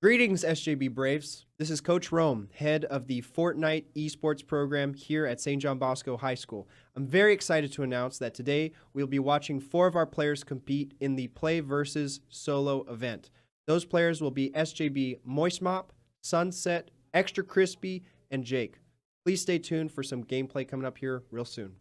Greetings, SJB Braves. This is Coach Rome, head of the Fortnite esports program here at St. John Bosco High School. I'm very excited to announce that today we'll be watching 4 of our players compete in the Play versus Solo event. Those players will be SJB Moist Mop, Sunset, Extra Crispy, and Jake. Please stay tuned for some gameplay coming up here real soon.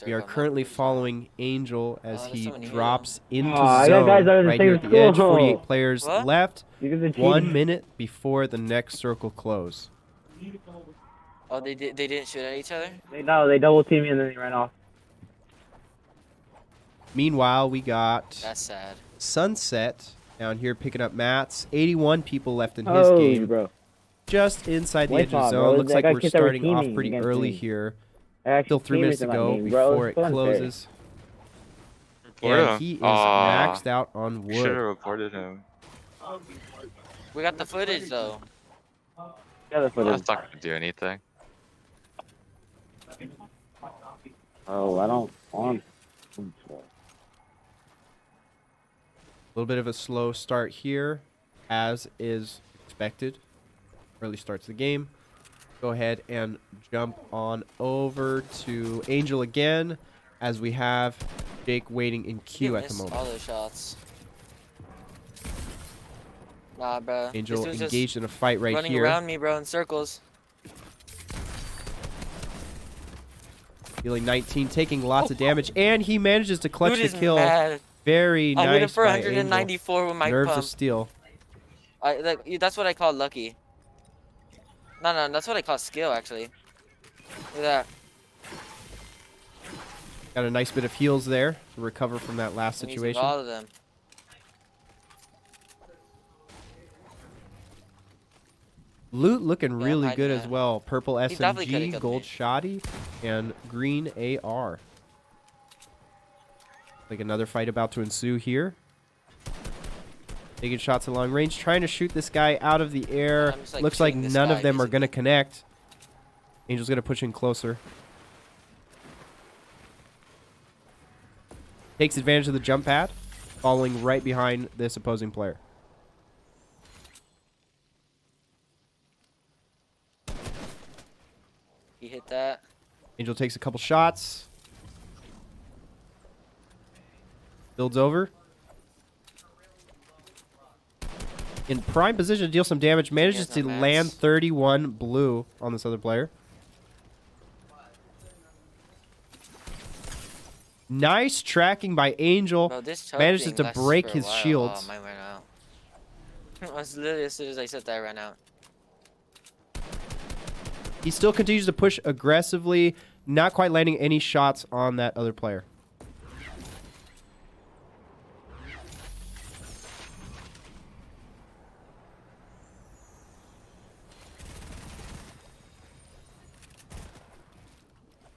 We are currently following Angel as he drops into zone right here at the edge. 48 players left. 1 minute before the next circle close. Oh, they didn't shoot at each other? No, they double teamed me and then they ran off. Meanwhile, we got That's sad. Sunset down here picking up mats. 81 people left in his game. Bro. Just inside the edge of zone. Looks like we're starting off pretty early here. Still 3 minutes to go before it closes. And he is maxed out on wood. Should have reported him. We got the footage though. Yeah, the footage. That's not gonna do anything. Oh, I don't want. A little bit of a slow start here, as is expected. Early starts the game. Go ahead and jump on over to Angel again, as we have Jake waiting in queue at the moment. All those shots. Nah, bro. Angel engaged in a fight right running here. Running around me, bro, in circles. Dealing 19, taking lots of damage, and he manages to clutch the kill. Mad. Very nice. I hit him for by 194 with my Nerves pump. of steel. That's what I call lucky. No, that's what I call skill, actually. Look at that. Got a nice bit of heals there to recover from that last I'm using situation. all of them. Loot looking really good as that. well. Purple definitely coulda SMG, killed gold me. shoddy, and green AR. Like another fight about to ensue here. Taking shots at long range, trying to shoot this guy out of the air. I'm just, Looks like shooting this none guy, of them are basically. going to connect. Angel's going to push in closer. Takes advantage of the jump pad, following right behind this opposing player. He hit that. Angel takes a couple shots. Builds over. In prime position to deal some damage. Manages to land 31 blue on this other player. Nice tracking by Angel. Bro, this choke Manages thing to lasts break for a his while. shields. Oh, mine ran out. It was literally as soon as I said that, I ran out. He still continues to push aggressively. Not quite landing any shots on that other player.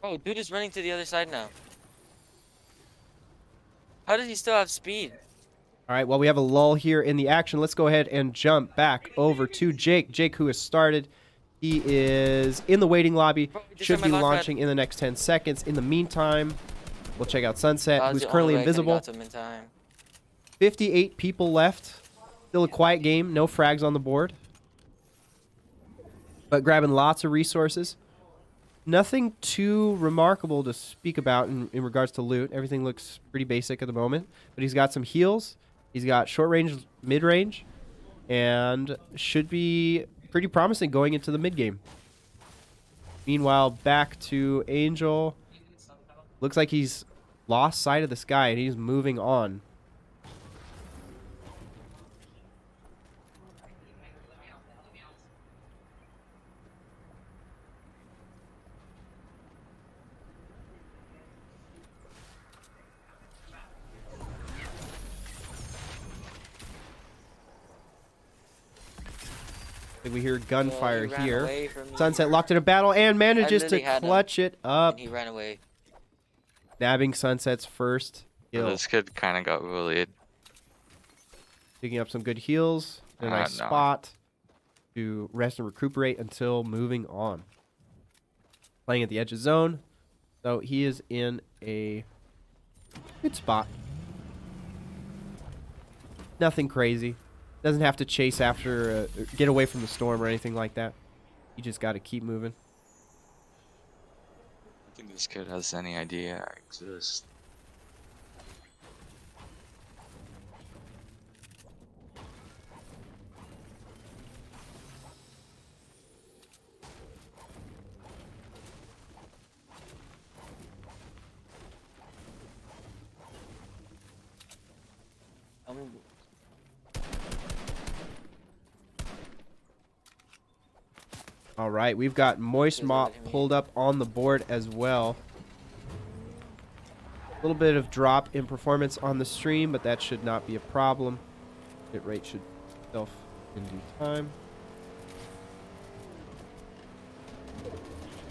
Oh, dude is running to the other side now. How does he still have speed? All right, well, we have a lull here in the action. Let's go ahead and jump back over to Jake. Jake, who has started. He is in the waiting lobby. Bro, we just Should had be my launch launching in the next 10 seconds. In the meantime, we'll check out Sunset, That was who's the currently only way I could've invisible. got to him in time. 58 people left. Still a quiet game. No frags on the board. But grabbing lots of resources. Nothing too remarkable to speak about in regards to loot. Everything looks pretty basic at the moment. But he's got some heals. He's got short range, mid range. And should be pretty promising going into the mid game. Meanwhile, back to Angel. Looks like he's lost sight of the sky and he's moving on. We hear gunfire he ran here. away from me. Sunset locked in a battle and manages to literally had him. clutch it up. And he ran away. Nabbing Sunset's first kill. This kid kind of got bullied. Picking up some good heals in a nice No. spot. to rest and recuperate until moving on. Playing at the edge of zone, so he is in a good spot. Nothing crazy. Doesn't have to chase after, get away from the storm or anything like that. You just got to keep moving. I think this kid has any idea I exist. All right, we've got Moist Here's Mop what I mean. pulled up on the board as well. A little bit of drop in performance on the stream, but that should not be a problem. Hit rate should self in due time.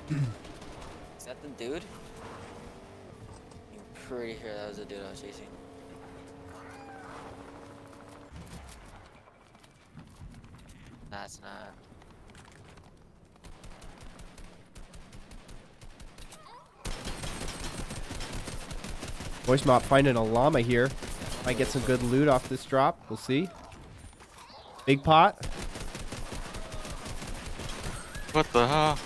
Is that the dude? I'm pretty sure that was the dude I was chasing. Nah, it's not. Moist Mop finding a llama here. Might get some good loot off this drop. We'll see. Big pot. What the hell?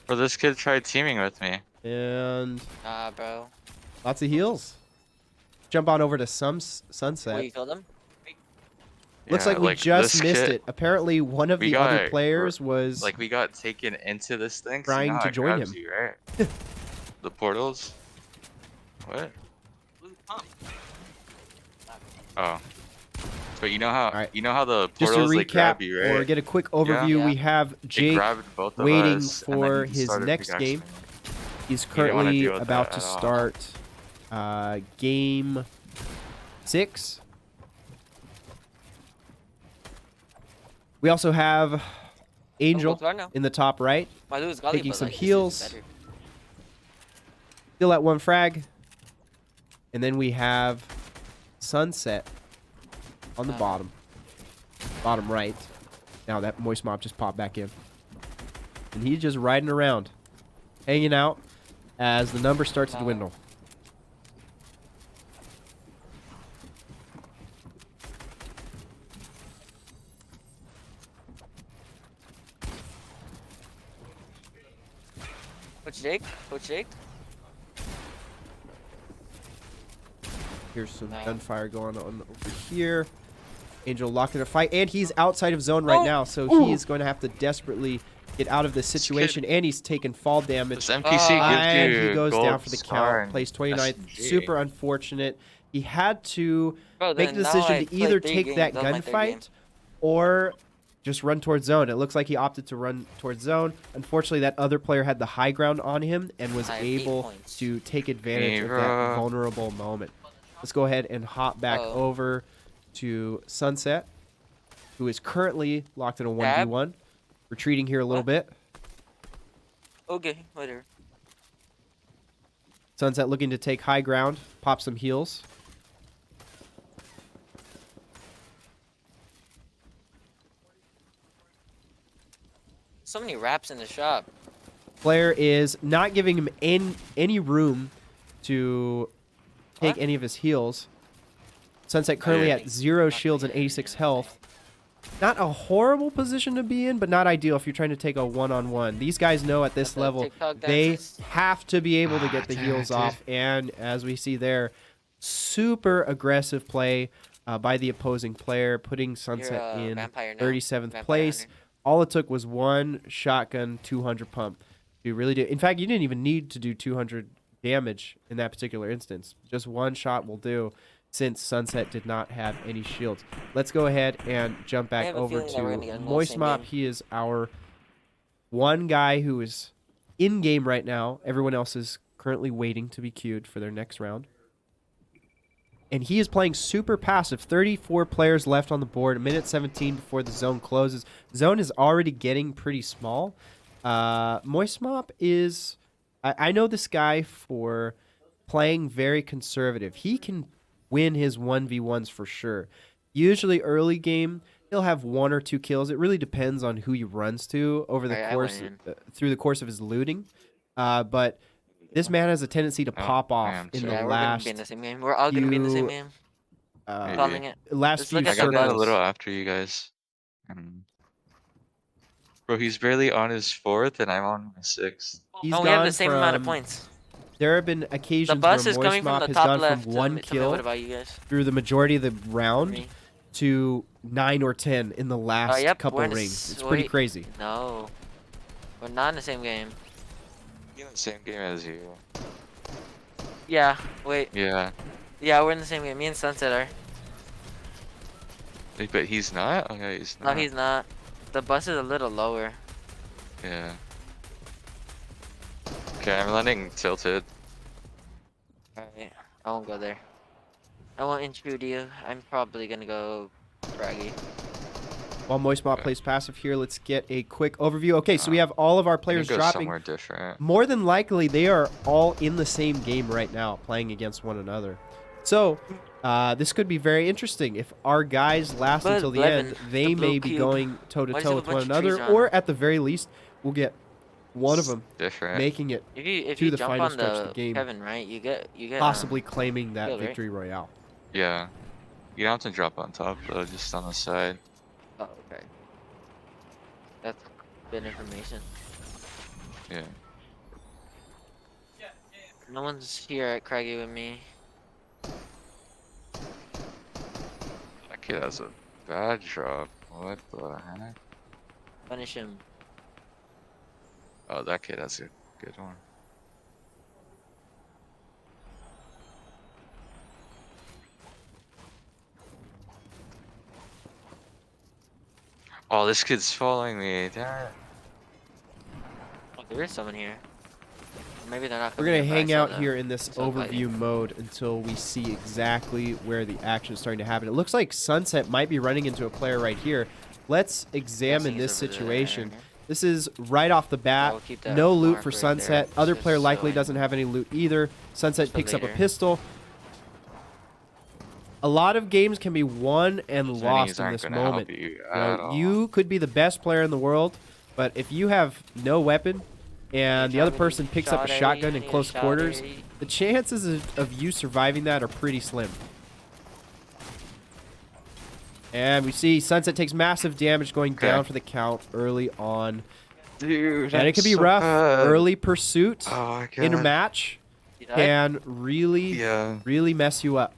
Bro, this kid tried teaming with me. And Nah, bro. lots of heals. Jump on over to Sunset. Wait, you killed him? Looks Yeah, like we just this missed kid- it. Apparently, one of we the other got- players was Like we got taken into this thing. So you trying know how to it join grabs him. You, right? The portals. What? Oh. But you know how Alright. you know how the just to portals like recap grab you, right? or get a quick overview. Yeah. We have It Jake. grabbed both of waiting us, and then for he his started next pickaxing game. me. He's You don't wanna currently deal with about that to at all. start game 6. We also have Angel Right now. in the top right, My dude's godly, taking but, some like, this is heals. better. still at 1 frag. And then we have Sunset on the bottom right. Now that Moist Mop just popped back in. And he's just riding around, hanging out as the numbers start to dwindle. Coach Jake? Coach Jake? Here's some No. gunfire going on over here. Angel locked in a fight, and he's outside of zone right Oh. now, so he's going to have to desperately get out of this situation, and he's taking fall damage. This NPC gives And you he goes gold down for the star count. and Plays 29th. SMG. Super unfortunate. He had to Bro, make then the now decision I to played either 3 take games. that That was my 3rd game. gunfight or just run towards zone. It looks like he opted to run towards zone. Unfortunately, that other player had the high ground on him and was I have 8 able points. to take advantage of that Mira. vulnerable moment. Let's go ahead and hop back Uh-oh. over to Sunset, who is currently locked in a Dab? 1v1. Retreating here a little What? bit. Okay, later. Sunset looking to take high ground, pop some heals. So many raps in the shop. Player is not giving him any room to take What? any of his heals. Sunset currently Yeah. at 0 shields and 86 health. Not a horrible position to be in, but not ideal if you're trying to take a one-on-one. These guys know at this That's the level TikTok they dances. have to be able to get the damn heals it, dude. off. And as we see there, super aggressive play by the opposing player, putting Sunset a in vampire now. 37th Vampire place. hunter. All it took was one shotgun 200 pump to really do. In fact, you didn't even need to do 200 damage in that particular instance. Just one shot will do, since Sunset did not have any shields. Let's go ahead and jump back have a over feeling that we're gonna to get into the Moist same Mop. game. He is our one guy who is in game right now. Everyone else is currently waiting to be queued for their next round. And he is playing super passive. 34 players left on the board. A minute 17 before the zone closes. Zone is already getting pretty small. Moist Mop is... I know this guy for playing very conservative. He can win his 1v1s for sure. Usually early game, he'll have 1 or 2 kills. It really depends on who he runs to over the Alright, I course went through the course of his looting. But this man has a tendency to pop I off am in too. the Yeah, we're gonna be in last the same game. We're all gonna be in the same few, game. uh, Calling it. last Let's few look I at got that a circles. little after you guys. Bro, he's barely on his 4th, and I'm on my 6th. He's Oh, we have gone the same amount of from- points. There have been The occasions where bus is coming from Moist the has top gone left. from Tell 1 me what kill about you guys? through the majority of the round Me. to 9 or 10 in the last yep, couple we're in rings. It's pretty wait. crazy. No. We're not in the same game. He's in the same game as you. Yeah, wait. Yeah. Yeah, we're in the same game. Me and Sunset are. Wait, but he's not? Okay, he's No, not. he's not. The bus is a little lower. Yeah. Okay, I'm landing tilted. Alright, I won't go there. I won't intrude you. I'm probably gonna go Fraggy. While Moistmop Okay. plays passive here, let's get a quick overview. Okay, so we have all of our I'm gonna players go dropping. somewhere different. More than likely, they are all in the same game right now, playing against one another. So, this could be very interesting. If our guys last But until the Levin, end, the they blue may be cube. going Why does it toe-to-toe have with a bunch one of another, trees around or it? at the very least, we'll get one of It's them different. making it, If to you the jump final on stretch of the the game. Kevin, right? You get possibly claiming that killed, right? victory royale. Yeah. You don't have to drop on top though, just on the side. Oh, okay. That's good information. Yeah. No one's here at Craggy with me. That kid has a bad drop. What the heck? Punish him. Oh, that kid has a good one. Oh, this kid's following me. Damn it. Oh, there is someone here. Or maybe they're not. We're coming going to here, but I hang saw out them. here in this saw fighting. overview mode until we see exactly where the action is starting to happen. It looks like Sunset might be running into a player right here. Let's examine Guessing this he's over situation. there. This is right off the bat. we'll keep that No loot mark for right Sunset. there, Other just player likely showing doesn't have any loot either. Sunset for picks up a later. pistol. A lot of games can be won and Those lost minis in aren't this gonna help moment. you You at know, all. you could be the best player in the world, but if you have no weapon and the other person picks up a shotgun in close quarters, the chances of you surviving that are pretty slim. And we see Sunset takes massive damage going Okay. down for the count early on. Dude, And it can be rough. Early pursuit Oh my god. in a match can really, Yeah. really mess you up.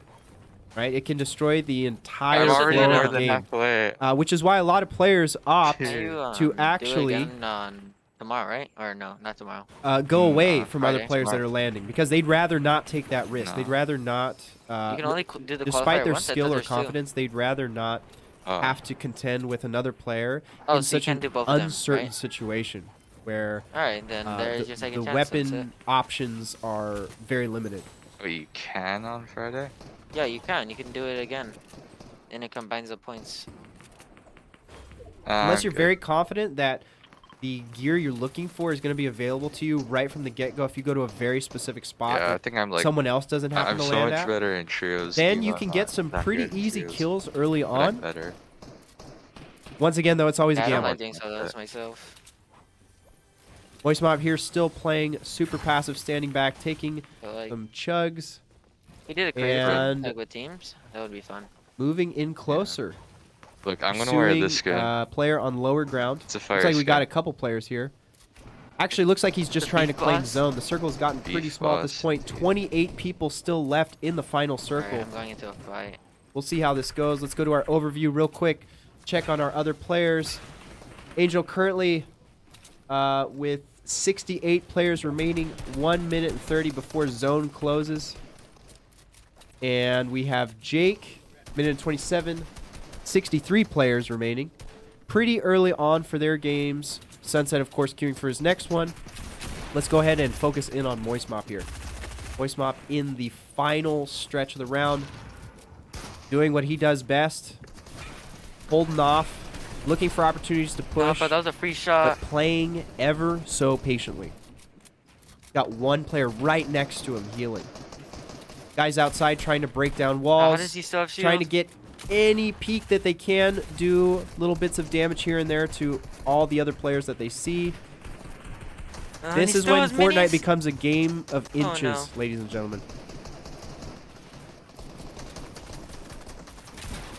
Right? It can destroy the entire I'm There's a already flow banana. of more the than game. halfway. Which is why a lot of players opt Dude. to actually do it again on tomorrow, right? Or no, not tomorrow. go away Nah, from other Friday, players that tomorrow. are landing because they'd rather not take that risk. No. They'd rather not, You can only do the despite qualifier their once. I skill thought or there's two. confidence, they'd rather not Oh. have to contend with another player Oh, in so you such can an do both of them, uncertain right? situation where All right, then there's your the second chance. weapon That's it. options are very limited. Wait, you can on Friday? Yeah, you can. You can do it again, and it combines the points. Unless you're Okay. very confident that the gear you're looking for is going to be available to you right from the get-go. If you go to a very specific spot Yeah, I that think I'm like. someone else doesn't happen I'm to so land much at, better in trios. then even you though can I'm get not some that pretty good in easy trios, kills early but I'm on. better. Once again, though, it's always Yeah, a I don't gamble. like doing solos myself. Voice Mob here still playing super passive, standing back, taking But like, some chugs, we did a creative and- tag with teams. That would be fun. moving in closer. Look, I'm gonna wear Pursuing, this skin. player on lower ground. It's a fire Looks like we got a skin. couple players here. Actually, looks like he's just The trying to beef claim boss? zone. The circle's gotten pretty Beef small at this boss, point. dude. 28 people still left in the final Alright, circle. I'm going into a fight. We'll see how this goes. Let's go to our overview real quick. Check on our other players. Angel currently with 68 players remaining. 1 minute and 30 before zone closes. And we have Jake, minute and 27. 63 players remaining. Pretty early on for their games. Sunset, of course, queuing for his next one. Let's go ahead and focus in on Moist Mop here. Moist Mop in the final stretch of the round. Doing what he does best. Holding off. Looking for opportunities to Oh, push. but that was a free But shot. playing ever so patiently. Got one player right next to him healing. Guys outside trying to break down How walls. does he still have shield? Trying to get any peek that they can, do little bits of damage here and there to all the other players that they see. And This he is still when has Fortnite minis? becomes a game of Oh, inches, no. ladies and gentlemen.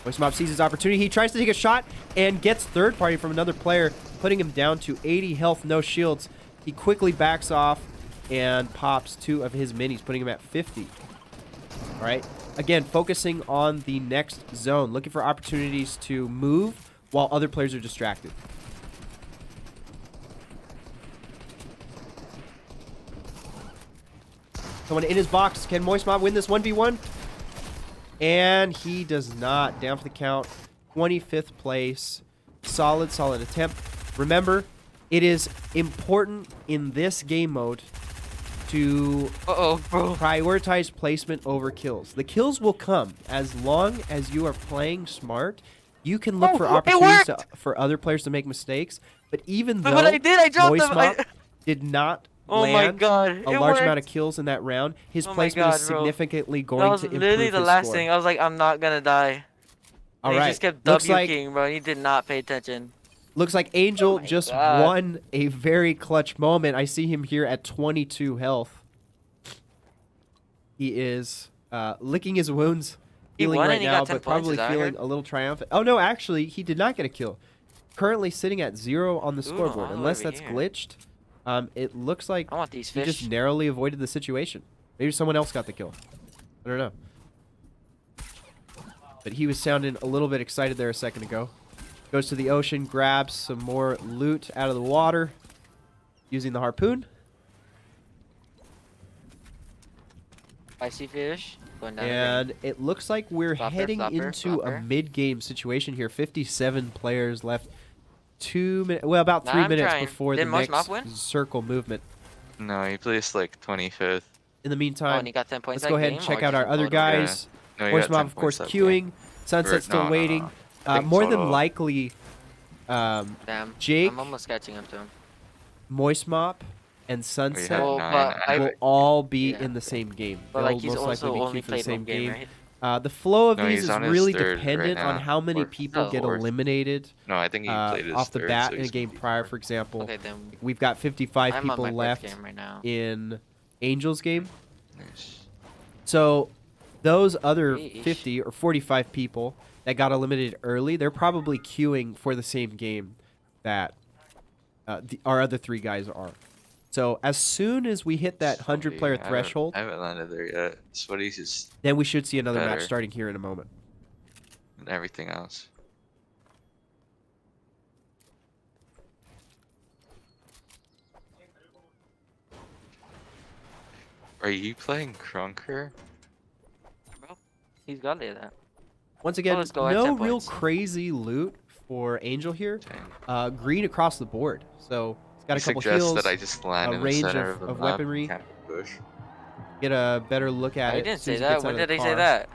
Moist sees his opportunity. He tries to take a shot and gets third party from another player, putting him down to 80 health, no shields. He quickly backs off and pops 2 of his minis, putting him at 50. All right. Again, focusing on the next zone, looking for opportunities to move while other players are distracted. Someone in his box. Can Moist Mob win this 1v1? And he does not. Down for the count. 25th place. Solid attempt. Remember, it is important in this game mode to Uh-oh, bro. prioritize placement over kills. The kills will come as long as you are playing smart. You can look Oh, for it opportunities worked! for other players to make mistakes. But even Look though what I did, I dropped Moist them. Mop did not Oh my land god, a it large amount of worked. kills in that round, his Oh my placement is God, bro. significantly That going was to improve literally the his last score. thing. I was like, I'm not gonna die. All And he right. just kept Looks W like king, bro. He did not pay attention. Angel Oh my just God. won a very clutch moment. I see him here at 22 health. He is licking his wounds, He healing won right and he now, got 10 but probably points, is that feeling right? a little triumphant. Oh no, actually, he did not get a kill. Currently sitting at 0 on the Ooh, scoreboard. all the way Unless over that's here. glitched, it looks like I want these he fish. just narrowly avoided the situation. Maybe someone else got the kill. I don't know. But he was sounding a little bit excited there a second ago. Goes to the ocean, grabs some more loot out of the water using the harpoon. Spicy fish. Going down And it looks like we're Flopper, heading flopper, into flopper. a mid-game situation here. 57 players left. 2 minutes, well, about Nah, 3 I'm minutes trying. before Did the Moist next Mop win? circle movement. No, he placed like 25th. In the Oh, meantime, and he got 10 points let's that go ahead game, and check or out just our in other total? guys. No, he Moist got Mob, 10 of course, points that game. queuing. Sunset's still no, waiting. no. I think More than total. likely, Damn. Jake, I'm almost catching up to him. Moist Mop, and We Sunset had Well, 9. but I- will all be yeah. in the same game. But They'll like he's most also likely be only queued for the played same one game, game. right? The flow of No, these he's is on his really third right dependent on now. how many Or people no, get fourth. eliminated No, I think he played his off the third, bat so in a he's game gonna be prior. fourth. For example, Okay, then we've got 55 I'm on people my fourth left game right now. in Angels game. Nice. So those other Yeesh. 50 or 45 people that got eliminated early, they're probably queuing for the same game that our other 3 guys are. So as soon as we hit that 100-player Sweaty. threshold, I haven't landed there yet. Sweaty's just then we should see another match better. starting here in a moment. and everything else. Are you playing Crunker? Bro, he's got it. That. Once again, let's go at no 10 real points. crazy loot for Angel here. Dang. Green across the board. So he's got I a couple suggest heals. that I just land a in the range center of the map, weaponry. can't push. Get a better look at I it. didn't as soon say as he that. gets When out of did the I say car. that?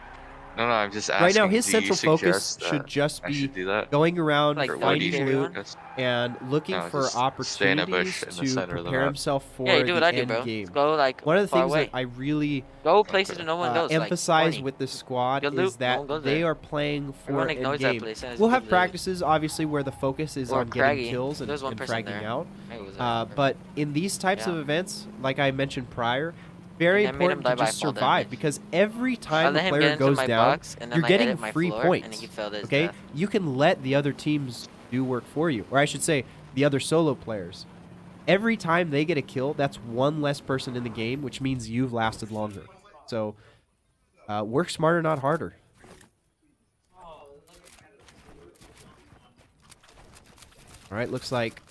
No, I'm just asking. Right now, his do you central focus suggest should that just I be should do that? going around, Like, Or what do you finding everyone? loot, suggest? and looking No, for just stay in a bush opportunities in the to center of the prepare map. himself for Yeah, you do the what I do, end bro. game. Let's go like One of the far things away. that I really Go places Okay. that no one goes. emphasize like, with this squad Good is loot, no that one goes they there. are playing for Everyone end ignores that game. place. And it's We'll good have loot. practices, obviously, where the focus is Or on getting Craggy. kills and, There's one and person fragging there. out. Hey, was that? But in these types of Yeah. events, like I mentioned prior, very And I made him important die to by just fall survive damage. because every I time let a him player get into goes my down, box, and then you're I getting edit my free floor, points. and he fell to his Okay, death. you can let the other teams do work for you, or I should say, the other solo players. Every time they get a kill, that's one less person in the game, which means you've lasted longer. So, work smarter, not harder. All right, looks like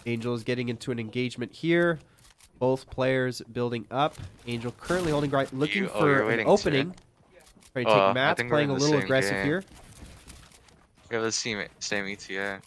Angel is getting into an engagement here. Both players building up. Angel currently holding right, looking you're for an waiting to- opening. Trying to I take mats, think we're playing in a the little same aggressive game. here. We have the same ETA.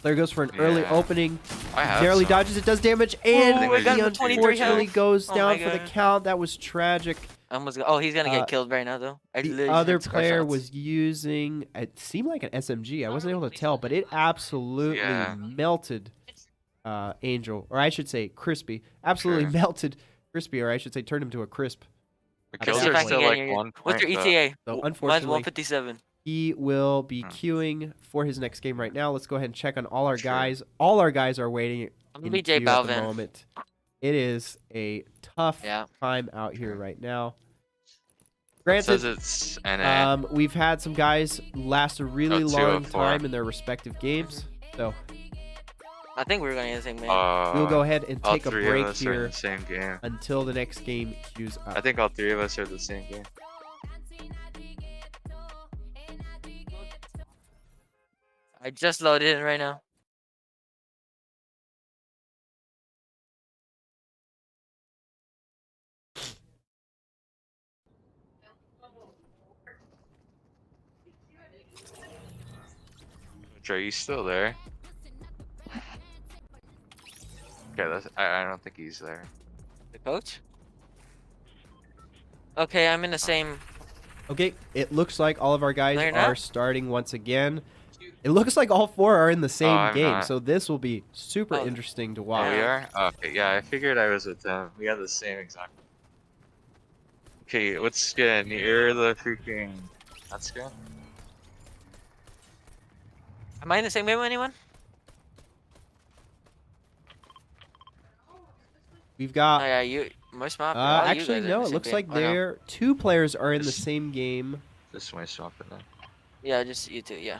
Player goes for an early Yeah. opening. I have Narrowly some. dodges it, does damage, and I got he him to 23 unfortunately health. goes Oh down my for the God. count. That was tragic. I almost oh, he's gonna Uh, get killed right now though. I The literally other had scar player shots. was using, it seemed like an SMG. I wasn't able to tell, but it absolutely Yeah. melted Angel, or I should say Crispy. Absolutely Sure. melted Crispy, or I should say turned him to a crisp. The At kills that are point. still like 1 What's your point, but ETA? So Mine's unfortunately, 157. he will be Hmm. queuing for his next game right now. Let's go ahead and check on all our Sure. guys. All our guys are waiting I'm in gonna be J queue at the Balvin. moment. It is a tough Yeah. time out here right now. it says Granted, it's NA. we've had some guys last a really Oh, long 204. time in their respective games. So I think we're gonna get the same man. we'll go ahead and all take a three of break us are in here the same game. until the next game queues up. I think all 3 of us are the same game. I just loaded it right now. Are you still there? Okay, I don't think he's there. The coach? Okay, I'm in the same. Okay, it looks like all of our guys No, you're are not? starting once again. It looks like all 4 are in the same I'm game, not. so this will be super Oh. interesting to Oh, watch. we are? Oh, okay, yeah, I figured I was with them. We have the same exact. Okay, what's skin? You're the freaking. That's skin? Am I in the same game with anyone? We've Oh got yeah, you. Most mafia. all you actually guys are in no, the it same looks game. like Oh, no. there 2 players are in the Just- same game. This way swapping them. Yeah, just you two. Yeah.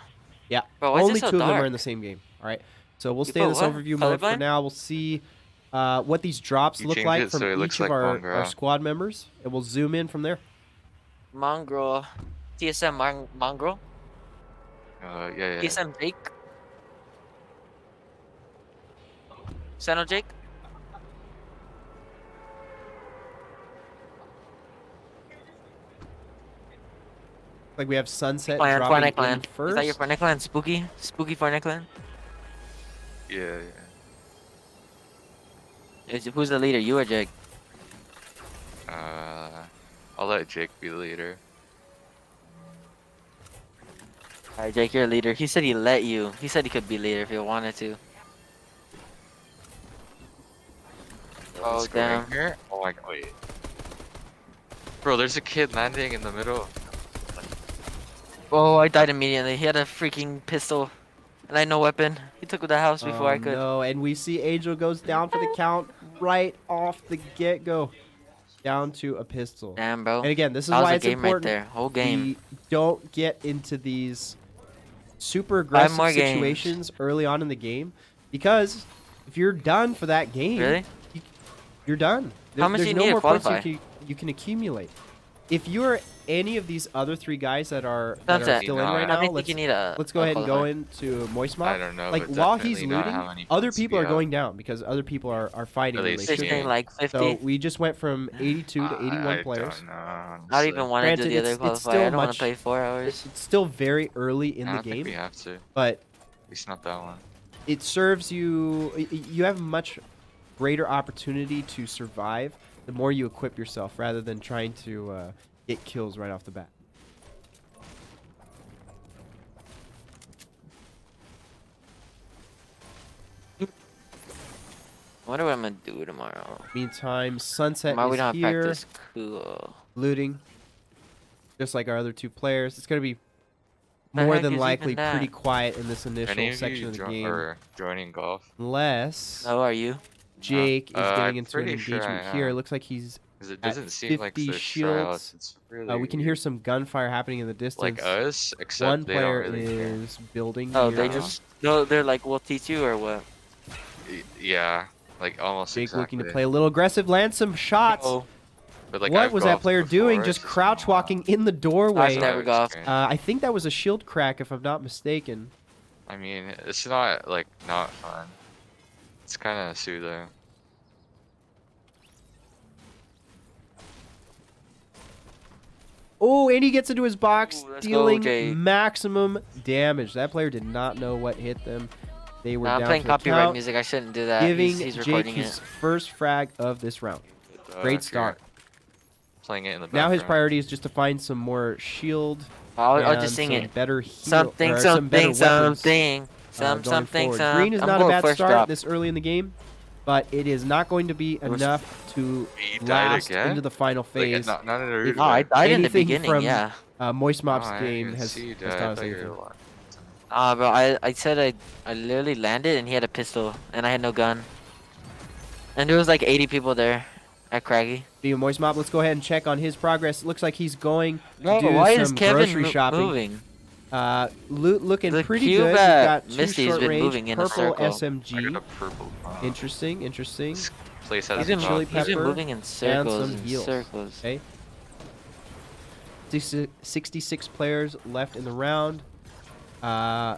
Yeah, Bro, why is only it so 2 of them are dark? in the same game. All right, so we'll You stay in put this what? overview mode for Colorblind? now. We'll see what these drops You look changed like it from so it each looks of like our Mongrel. squad members, and we'll zoom in from there. Mongrel. TSM Mongrel. Yeah. TSM Jake. Seno Jake. Like we have Sunset Clan, dropping Fortnite in Clan. first. Is that your Fortnite Clan? Spooky? Spooky Fortnite Clan? Yeah. Who's the leader? You or Jake? I'll let Jake be the leader. Alright, Jake, you're a leader. He said he let you. He said he could be leader if he wanted to. Oh, Let's go in damn. here. Oh my god, wait. Bro, there's a kid landing in the middle. Oh, I died immediately. He had a freaking pistol. And I had no weapon. He took the house before I could. No, and we see Angel goes down for the count right off the get-go. Down to a pistol. Damn, bro. And again, this is That was why a it's game right important there. Whole game. we don't get into these super aggressive more games. situations early on in the game, because if you're done for that game, Really? you're done. How much There's do you no need to more points qualify? you can accumulate. If you're any of these other 3 guys that are Sunset. still in No, right I now, I think let's you need a. go a ahead and go qualifier. into Moist I Mob. don't know. Like but while he's definitely not looting, how many other points people we are going have. down because other people are fighting Really when they speaking. shouldn't. 16, like 50. So we just went from 82 to 81 I players. Don't know, I don't honestly. even want to do Granted, the other it's still qualifier. I don't want much- to play 4 hours. It's still very early in I the don't think we game, have to. At but least not that one. it serves you. You have a much greater opportunity to survive the more you equip yourself, rather than trying to get kills right off the bat. I wonder what I'm gonna do tomorrow. Meantime, Sunset Tomorrow we is don't have here practice. Cool. looting, just like our other 2 players. It's gonna be The more heck than is likely even pretty that? quiet in this initial Any of section you of the jo- game, are joining golf? unless How are you? Jake is I'm getting into an pretty sure engagement I here. It am. looks like he's. Because it At doesn't seem like 50 the shields, tryouts. It's really We can hear weird. some gunfire happening in the distance. like us, except One they player don't really care. is building. Oh, here. they just. No, they're like, we'll teach you or what? Yeah, like almost Jake exactly. looking to play a little aggressive, land some shots. Oh, But, like, what I've was that golfed player doing? before, Just it's crouch not- walking in the doorway. I've never it's golfed. great. I think that was a shield crack, if I'm not mistaken. I mean, it's not like not fun. It's kind of pseudo. Oh, and he gets into his box, Ooh, let's go, dealing Jake. maximum damage. That player did not know what hit them. They were I'm down playing for the copyright count, music. I shouldn't do that. giving He's Jake recording his it. first frag of this round. Great start. Playing it in the Now his background. priority is just to find some more shield. I'll and just sing some it. better heal, Something, or some better something, weapons. something. going something, forward. Green is I'm not a going bad first start drop. this early in the game, but it is not going to be was- enough to He died last again? into the final Like, phase. not in a rude If- Oh, I way. died in the anything beginning, from- yeah. Moist Mop's No, I didn't game even has, see you has die. taught I us thought you anything. were alive. Bro, I said I literally landed and he had a pistol and I had no gun. And there was like 80 people there at Craggy. Being Moist Mop, let's go ahead and check on his progress. Looks like he's going No, to do why is some Kevin grocery shopping. moving? Loot looking The pretty cube good. We've at got 2 Misty's short been range, moving in a purple circle. I SMG. got a purple bomb. Interesting, interesting. This place has He's Got been, the chili he's been pepper moving in circles some and heals. circles. Okay. 66 players left in the round.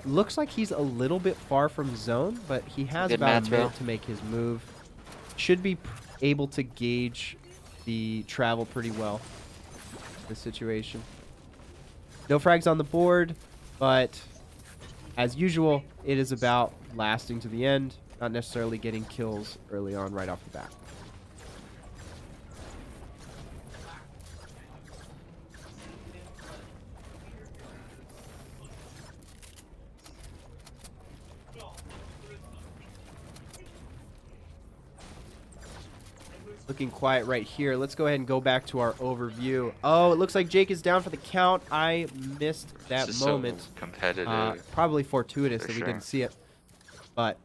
Looks like he's a little bit far from zone, but he has Good about match, a bro. minute to make his move. Should be able to gauge the travel pretty well in this situation. No frags on the board, but as usual, it is about lasting to the end, not necessarily getting kills early on right off the bat. Looking quiet right here. Let's go ahead and go back to our overview. Oh, it looks like Jake is down for the count. I missed that This is moment. so competitive. Probably fortuitous For that we sure. didn't see it. But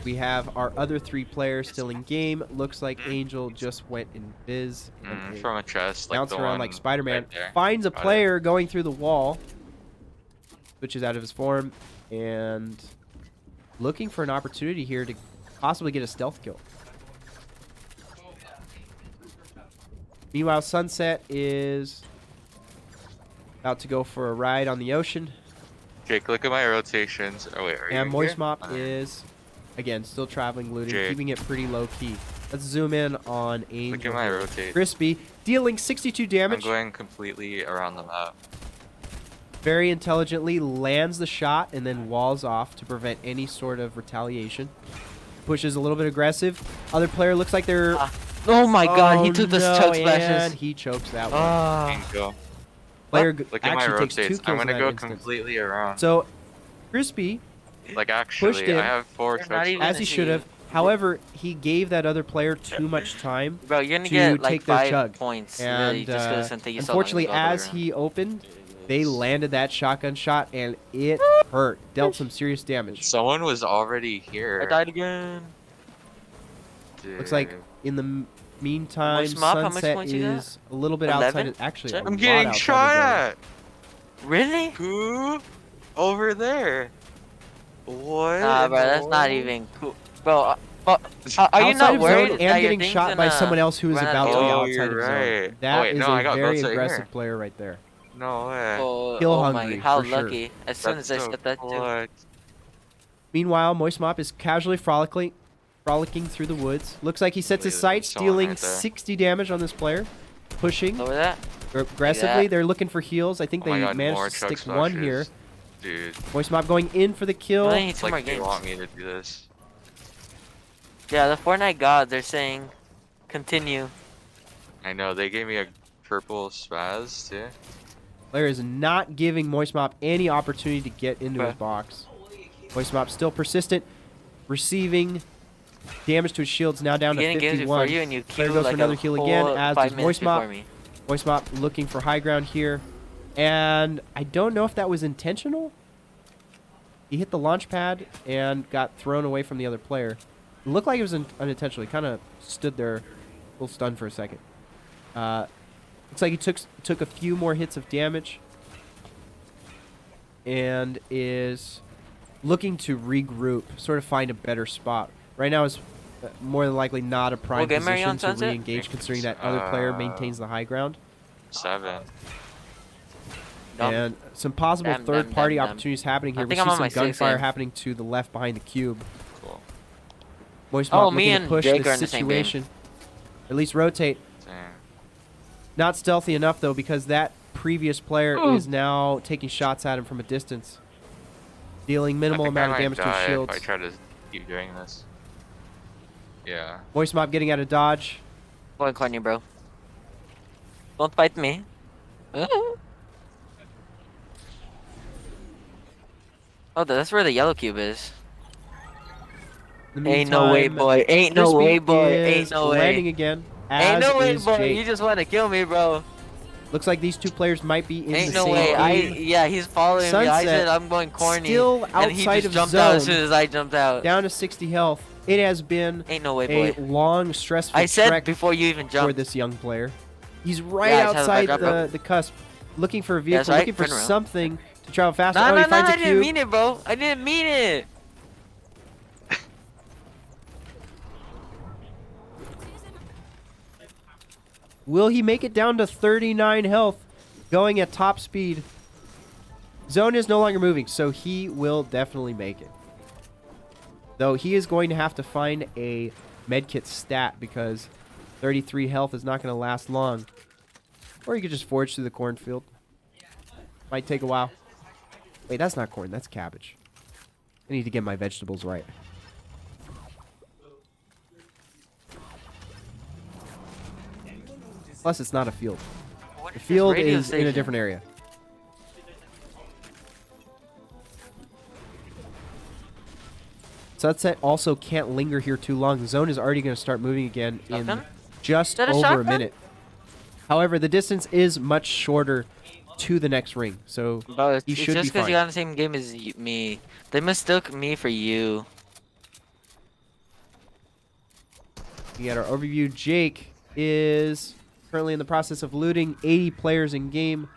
we have our other 3 players still in game. Looks like Angel just went in biz. and From a chest, like bounced the around one like Spider-Man. right there. Finds a Got it. player going through the wall. Switches out of his form. And looking for an opportunity here to possibly get a stealth kill. Meanwhile, Sunset is about to go for a ride on the ocean. Jake, look at my rotations. Oh wait, are you And in Moist here? Mop is, again, still traveling, looting, Jake. keeping it pretty low key. Let's zoom in on Angel. Look at my here. rotate. Crispy, dealing 62 I'm damage. going completely around the map. Very intelligently lands the shot and then walls off to prevent any sort of retaliation. Pushes a little bit aggressive. Other player looks like they're... Oh my god, he took the no, chug and splashes. he chokes that one. Ah. Go. Player Look at my actually takes 2 rotates. kills I'm in gonna that go instance. completely around. So, Crispy, Like pushed actually, in. I have 4 There's not checks. even- as he see should you. have. However, he gave that other player too much time. Bro, you're gonna to get like take their 5 chug. points. And Really, just 'cause something you saw unfortunately, all the way as around. he opened, they landed that shotgun shot, and it hurt. Dealt some serious damage. Someone was already here. I died again. Looks like Dude. in the meantime, Moist Mop, how much Sunset points you got? is a little bit outside. 11? Of, actually, Check. a I'm lot getting outside shot the zone. at. Really? Who? Over there. What? Nah, in bro, the that's not world? even cool. Bro, are you Outside not of worried zone that and your getting thing's shot by gonna someone else who is run out about of to be gas? Oh, outside you're of zone. right. That Oh, wait, is no, I a got very boats right aggressive here. player right there. No way. Oh, Kill oh hungry, my, how for sure. lucky. As soon That's as I so said that too. fucked. Meanwhile, Moist Mop is casually frolicking through the woods. Looks like he sets his There's sights, someone dealing right there. 60 damage on this player. Pushing Lower that. aggressively. that. They're looking for heals. I think Oh my they God, managed more to chug stick one here. splashes. Dude, Moist Mop going in for the kill. I need it's 2 more like they games. want me to do this. Yeah, the Fortnite gods, they're saying continue. I know, they gave me a purple spaz too. Player is not giving Moist Mop any opportunity to get into Okay. his box. Moist Mop still persistent, receiving damage to his shields, now down to Getting games before 51. you and you Player queue goes for like another a heal whole again, as 5 does minutes Moist Mop. before me. Moist Mop looking for high ground here. And I don't know if that was intentional. He hit the launch pad and got thrown away from the other player. It looked like it was unintentional. He kind of stood there a little stunned for a second. Looks like he took a few more hits of damage. And is looking to regroup, sort of find a better spot. Right now is more than likely not a prime get Mary position on to Sunset? re-engage, considering that other player maintains the high ground. 7. Dumb. And some possible Damn, third-party damn, damn. opportunities happening here. I We think see I'm on some my sixth gunfire game. happening to the left behind the cube. Cool. Moist Oh, Mop me looking and to push Jake the are in the same game. situation. At least rotate. Dang. Not stealthy enough, though, because that previous player is now taking shots at him from a distance. Dealing minimal I think I amount of might damage to his die shields. if I try to keep doing this. Yeah. Moist Mop getting out of dodge. Go and corner, bro. Don't fight me. Oh, that's where the yellow cube is. In the Ain't no way, meantime, boy. Ain't no Crispy way, boy. is Ain't no landing way. again, Ain't as no way, is boy. Jake. You just want to kill me, bro. Looks like these two players might be in Ain't the no same way. aim. Yeah, he's following me. I Sunset said I'm going corny. still And he outside just of jumped out as zone. soon as I jumped out. Down to 60 health. It has been Ain't no way, a boy. long, stressful I said trek before you even for jumped. this young player. He's right Yeah, I just had a bad outside drop, the cusp, looking for a Yeah, vehicle, that's right. looking for Turn around. something to travel faster. No, Oh, no, he no, finds a I didn't cube. mean it, bro. I didn't mean it. Will he make it down to 39 health, going at top speed? Zone is no longer moving, so he will definitely make it. Though he is going to have to find a medkit stat because 33 health is not going to last long. Or you could just forge through the cornfield. Might take a while. Wait, that's not corn. That's cabbage. I need to get my vegetables right. Plus, it's not a field. What The this field radio is in a station? different area. Sunset also can't linger here too long. The zone is already going to start moving again in Shotgun? just that a over a shotgun? minute. However, the distance is much shorter to the next ring, so Bro, he it's should be just because fine. you got in the same game as me. They mistook me for you. We got our overview. Jake is currently in the process of looting 80 players in game.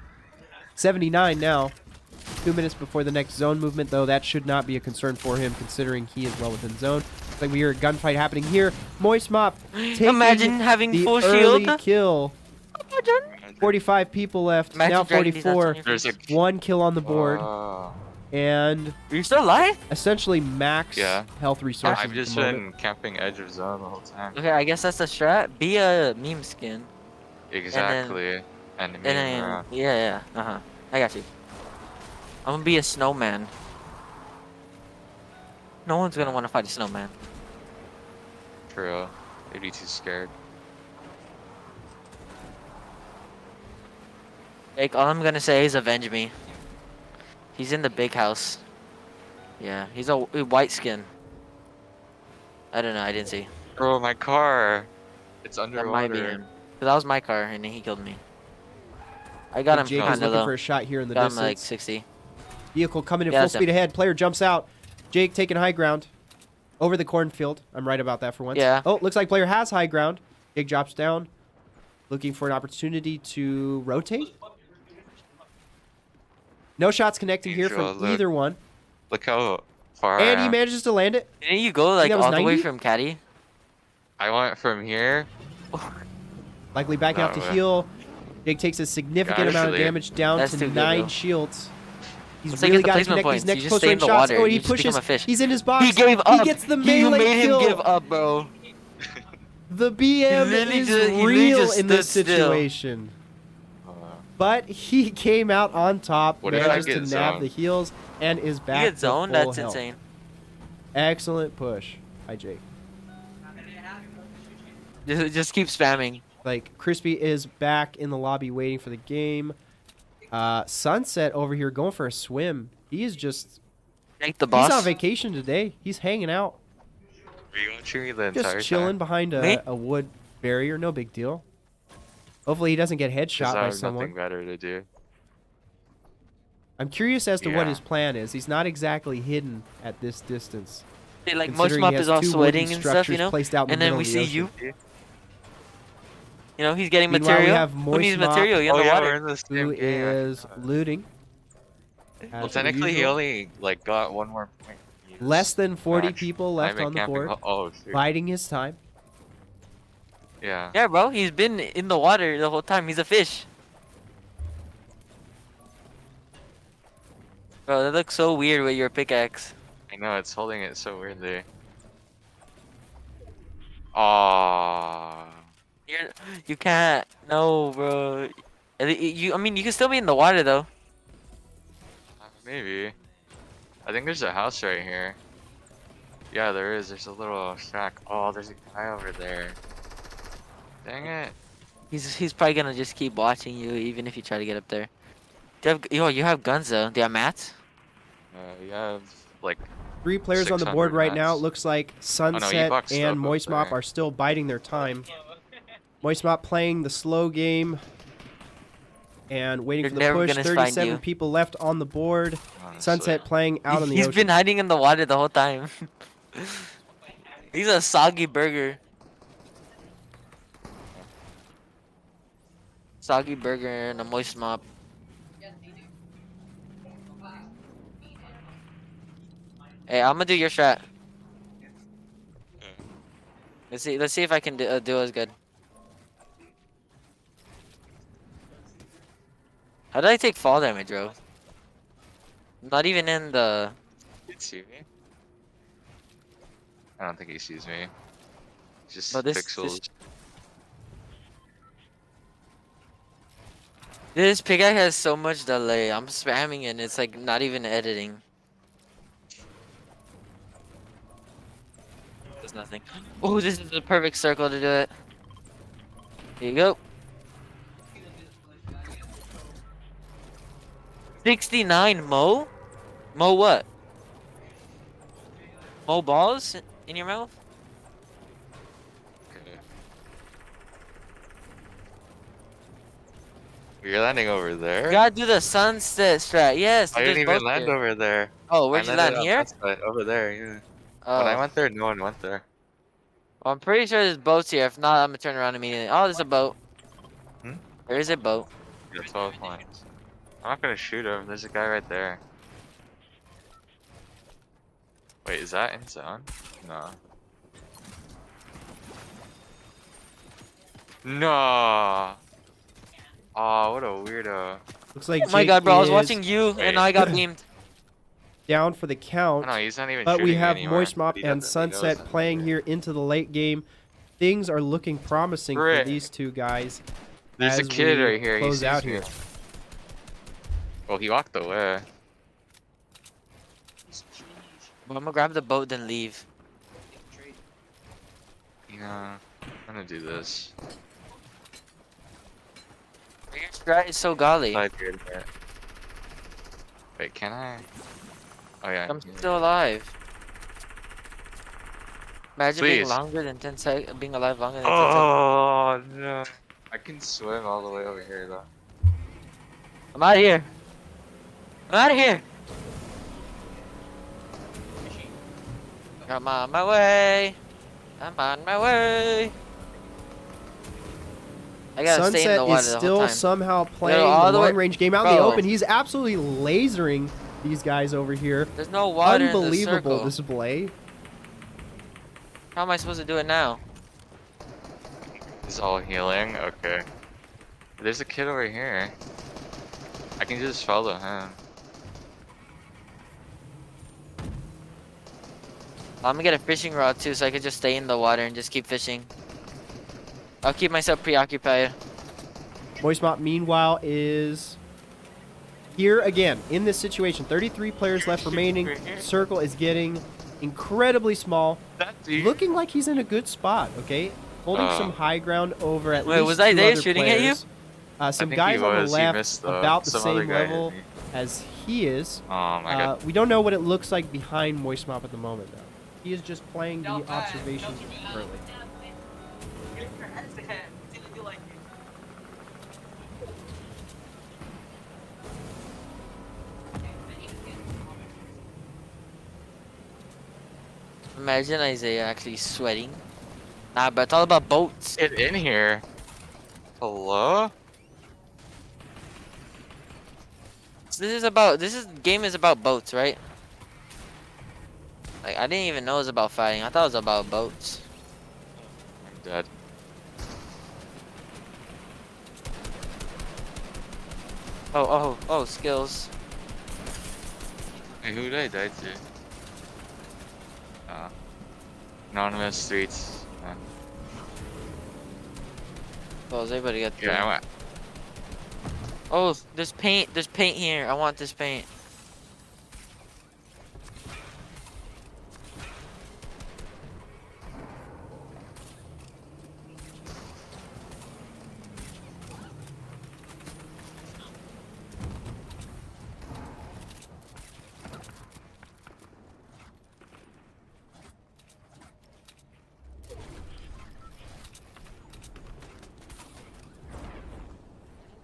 79 now. 2 minutes before the next zone movement, though that should not be a concern for him considering he is well within zone. Looks like we hear a gunfight happening here. Moist Mop taking Imagine having the full early shield. kill. Imagine. 45 people left. Imagine now dragging these nuts on 44. your There's face. a. One kill on the board. And Are you still alive? essentially max Yeah. health resources I've at just the moment. been camping edge of zone the whole time. Okay, I guess that's the strat. Be a meme skin. Exactly. And And then, yeah. Uh-huh. I got you. I'm gonna be a snowman. No one's gonna want to fight a snowman. True. They'd be too scared. Like, all I'm gonna say is avenge me. He's in the big house. Yeah, he's a white skin. I don't know, I didn't see. Bro, my car. It's That underwater. might be him. Cause that was my car, and then he killed me. I got him Jake is kinda looking low. for a shot here in the Got him distance. like 60. Vehicle coming at Yeah, full that's speed ahead. Player jumps out. Jake taking high ground. Over the cornfield. I'm right about that for once. Yeah. Oh, looks like player has high ground. Jake drops down. Looking for an opportunity to rotate. No shots connecting here Angel, from look. either one. Look how far And I he am. manages to land it. Didn't you go like that was all the way 90? from Caddy? I went from here. Likely backing out No to way. heal. Jake takes a significant amount of Actually, damage down that's to too good, 9 though. shields. He's It's like really at the got to placement connect these points, you next just close stay in range the shots. water, Oh, you he just become pushes. a fish. He's in his box. He gave up. He gets the You melee made kill. him give up, bro. The BM literally is just- he literally real just in this stood still. situation. But he came out on top, What if I manages to get nab zoned? the heals, and is You back get to zoned? full That's health. insane. Excellent push. Hi, Jake. Just keep spamming. Like, Crispy is back in the lobby waiting for the game. Sunset over here going for a swim. He is just... Take the He's boss. on vacation today. He's hanging out. Were you watching me the entire Just chilling time? behind Me? a wood barrier. No big deal. Hopefully he doesn't get 'Cause headshot I by have someone. nothing better to do. I'm curious as to what Yeah. his plan is. He's not exactly hidden at this distance. Hey, like considering Mosh he Mop has is all 2 sweating wooden and stuff, you structures know. placed out in And the then middle we of the see ocean. you. You know, he's getting Meanwhile, we material. have Who needs Moist Mop, material? You're Oh in the yeah, water. we're in the same who game. is looting. Well, as per technically, he usual. only like got one more point. He Less than 40 matched people left time on the camping. board, Oh, shoot. biding his time. Yeah. Yeah, bro. He's been in the water the whole time. He's a fish. Bro, that looks so weird with your pickaxe. I know, it's holding it so weirdly. Aww. You can't. No, bro. I mean, you can still be in the water though. Maybe. I think there's a house right here. Yeah, there is. There's a little shack. Oh, there's a guy over there. Dang it. He's probably gonna just keep watching you even if you try to get up there. You have guns though. Do you have mats? You have like 3 players on the board 600 right now. It mats. looks like Sunset E-Box still and goes Moist Mop there. are still biding their time. Moist Mop playing the slow game and waiting They're for the never push. gonna find 37 you. people left on the board. Honestly. Sunset playing out on the He's ocean. been hiding in the water the whole time. He's a soggy burger. Soggy burger and a moist mop. Hey, I'm gonna do your strat. Let's see. Let's see if I can do as good. How did I take fall damage, bro? Not even in the. He can see me. I don't think he sees me. Just No, pixels. This pickaxe has so much delay. I'm spamming it and it's like not even editing. There's nothing. Oh, this is the perfect circle to do it. Here you go. 69 Mo? Mo what? Mo balls in your mouth? Okay. You're landing over there? You gotta do the sunset strat. Yes, I there's didn't even both land here. over there. Oh, I where'd you landed land on here? that side, over there, yeah. Oh, When I went there, no one went there. well, I'm pretty sure there's boats here. If not, I'm gonna turn around immediately. Oh, there's a boat. Hmm? There is a boat. Yeah, 12 points. I'm not gonna shoot him. There's a guy right there. Wait, is that in zone? No. No. Oh, what a weirdo. Looks like Oh my Jake god, bro! I was is watching you Wait. and now I got beamed. down for the count. Oh, no, he's not even But we shooting have anywhere, Moist Mop but he and doesn't- he knows Sunset I'm playing here into the late game. Things are looking promising for Frick. these two guys. There's a as kid we right here. He close sees out me. here. Well, he walked away. But I'm gonna grab the boat then leave. Yeah, I'm gonna do this. Your strat is so golly. Side here, there. Wait, can I? Oh yeah. I'm still alive. Imagine being Please. longer than 10 seconds. Being alive longer than 10 seconds. Oh no! I can swim all the way over here though. I'm out of here. I'm out of here. I'm on my way. I'm on my way. I gotta stay in Sunset the water is the whole still time. somehow playing all the the way- long range game out in the Bro. open. He's absolutely lasering these guys over here. There's no water in the Unbelievable circle. display. How am I supposed to do it now? It's all healing. Okay. There's a kid over here. I can just follow him. I'm gonna get a fishing rod too, so I can just stay in the water and just keep fishing. I'll keep myself preoccupied. Moist Mop, meanwhile, is here again in this situation. 33 players left remaining. Circle is getting incredibly small. Looking like he's in a good spot, okay? Holding some high ground over at Wait, least was I two there other shooting at you? players. Some think guys he on the was. He left missed, about the some other same guy hit level me. as he is. Oh my god. We don't know what it looks like behind Moist Mop at the moment, though. He is just playing the observations currently. Imagine Isaiah actually sweating. Nah, but it's all about boats. Get in here. Hello? So this game is about boats, right? Like I didn't even know it was about fighting. I thought it was about boats. I'm dead. Oh, skills. Hey, who did I die to? Anonymous streets. Oh, is everybody got through? Yeah, I went. Oh, there's paint. There's paint here. I want this paint.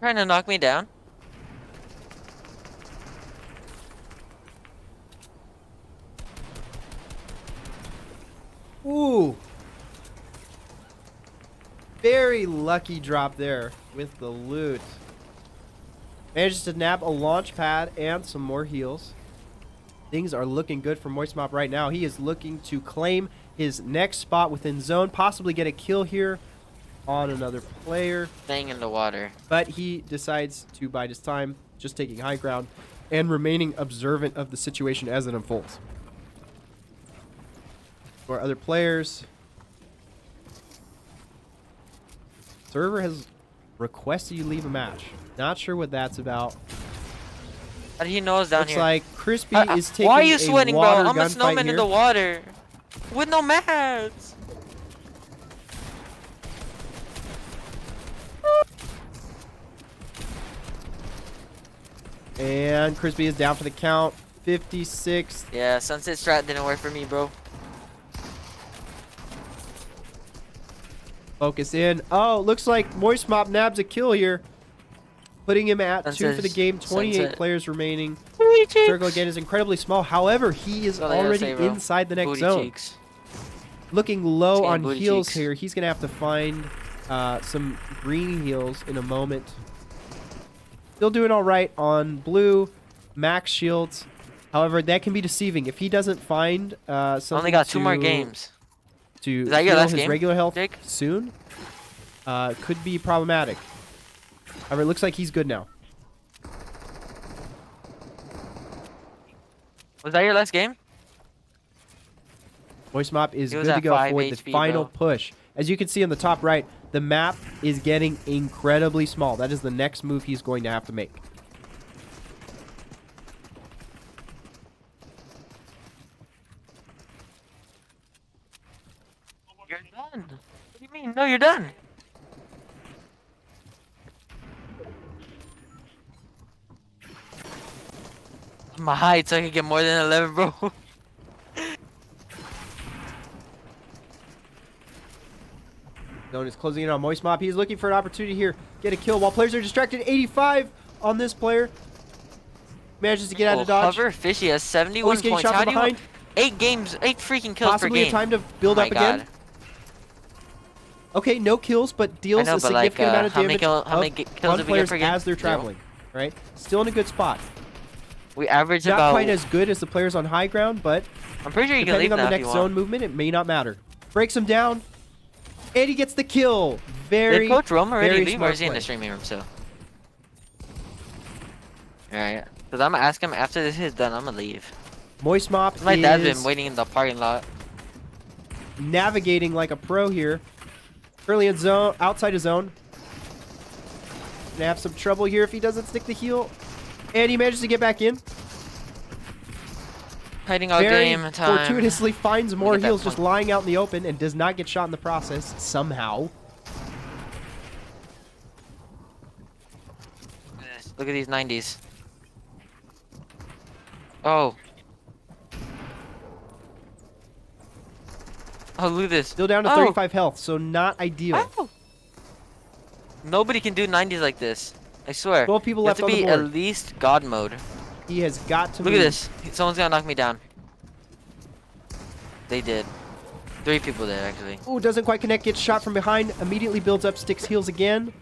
Trying to knock me down. Ooh. Very lucky drop there with the loot. Manages to nab a launch pad and some more heals. Things are looking good for Moist Mop right now. He is looking to claim his next spot within zone, possibly get a kill here on another player. Staying in the water. But he decides to bide his time, just taking high ground and remaining observant of the situation as it unfolds. For other players, server has requested you leave a match. Not sure what that's about. How do you know it's down Looks here? like Crispy is taking Why are you a sweating, bro? water I'm a gunfight snowman in here. the water. With no mats. And Crispy is down for the count. 56. Yeah, Sunset Strat didn't work for me, bro. Focus in. Oh, looks like Moist Mop nabs a kill here. Putting him at 2 for the game. 28 Sunset. players remaining. Booty cheeks. Circle again is incredibly small. However, he is That's all I gotta already say, bro. inside the next Booty zone. cheeks. Looking low Scan on booty heals cheeks. here. He's going to have to find some green heals in a moment. Still doing all right on blue. Max shields. However, that can be deceiving. If he doesn't find something Only got 2 more to- games. to Is that your heal last his game, regular health Jake? soon, could be problematic. However, it looks like he's good now. Was that your last game? Moist Mop is He was good to at go 5 for the HP, final bro. push. As you can see on the top right, the map is getting incredibly small. That is the next move he's going to have to make. You're done. What do you mean? No, you're done. My height so I can get more than 11, bro. Zone is closing in on Moist Mop. He's looking for an opportunity here. Get a kill while players are distracted. 85 on this player. Manages to get out of dodge. Hover Fishy has Oh, 71 he's getting points. shot How from do you behind. 8 games, 8 freaking kills Possibly per game? a time to build Oh up my again. God. Okay, no kills, but I deals know, a but like, significant amount of how many damage how many kills on did we get players per game? as they're 0. traveling. Right? Still in a good spot. We average Not about. quite as good as the players on high ground, but I'm pretty sure you can depending leave on the now if next you zone want. movement, it may not matter. Breaks him down, and he gets the kill. Very, Did Coach Rome already very leave, or smart is he in play. the streaming room still? Alright, because I'm gonna ask him after this is done. I'm gonna leave. Moist Mop My dad's is been waiting in the parking lot. navigating like a pro here. Currently in zone, outside of zone. Gonna have some trouble here if he doesn't stick the heel. And he manages to get back in. Hiding all Very game time. fortuitously finds more get that heals just point. lying out in the open and does not get shot in the process somehow. Look at these 90s. Oh. Oh, look at this. Still down to Oh. 35 health, so not ideal. Oh. Nobody can do 90s like this. I swear. 12 people You have left to on the be board. at least God mode. He has got to Look move. at this. Someone's gonna knock me down. They did. 3 people did, actually. Ooh, doesn't quite connect, gets shot from behind, immediately builds up, sticks heals again.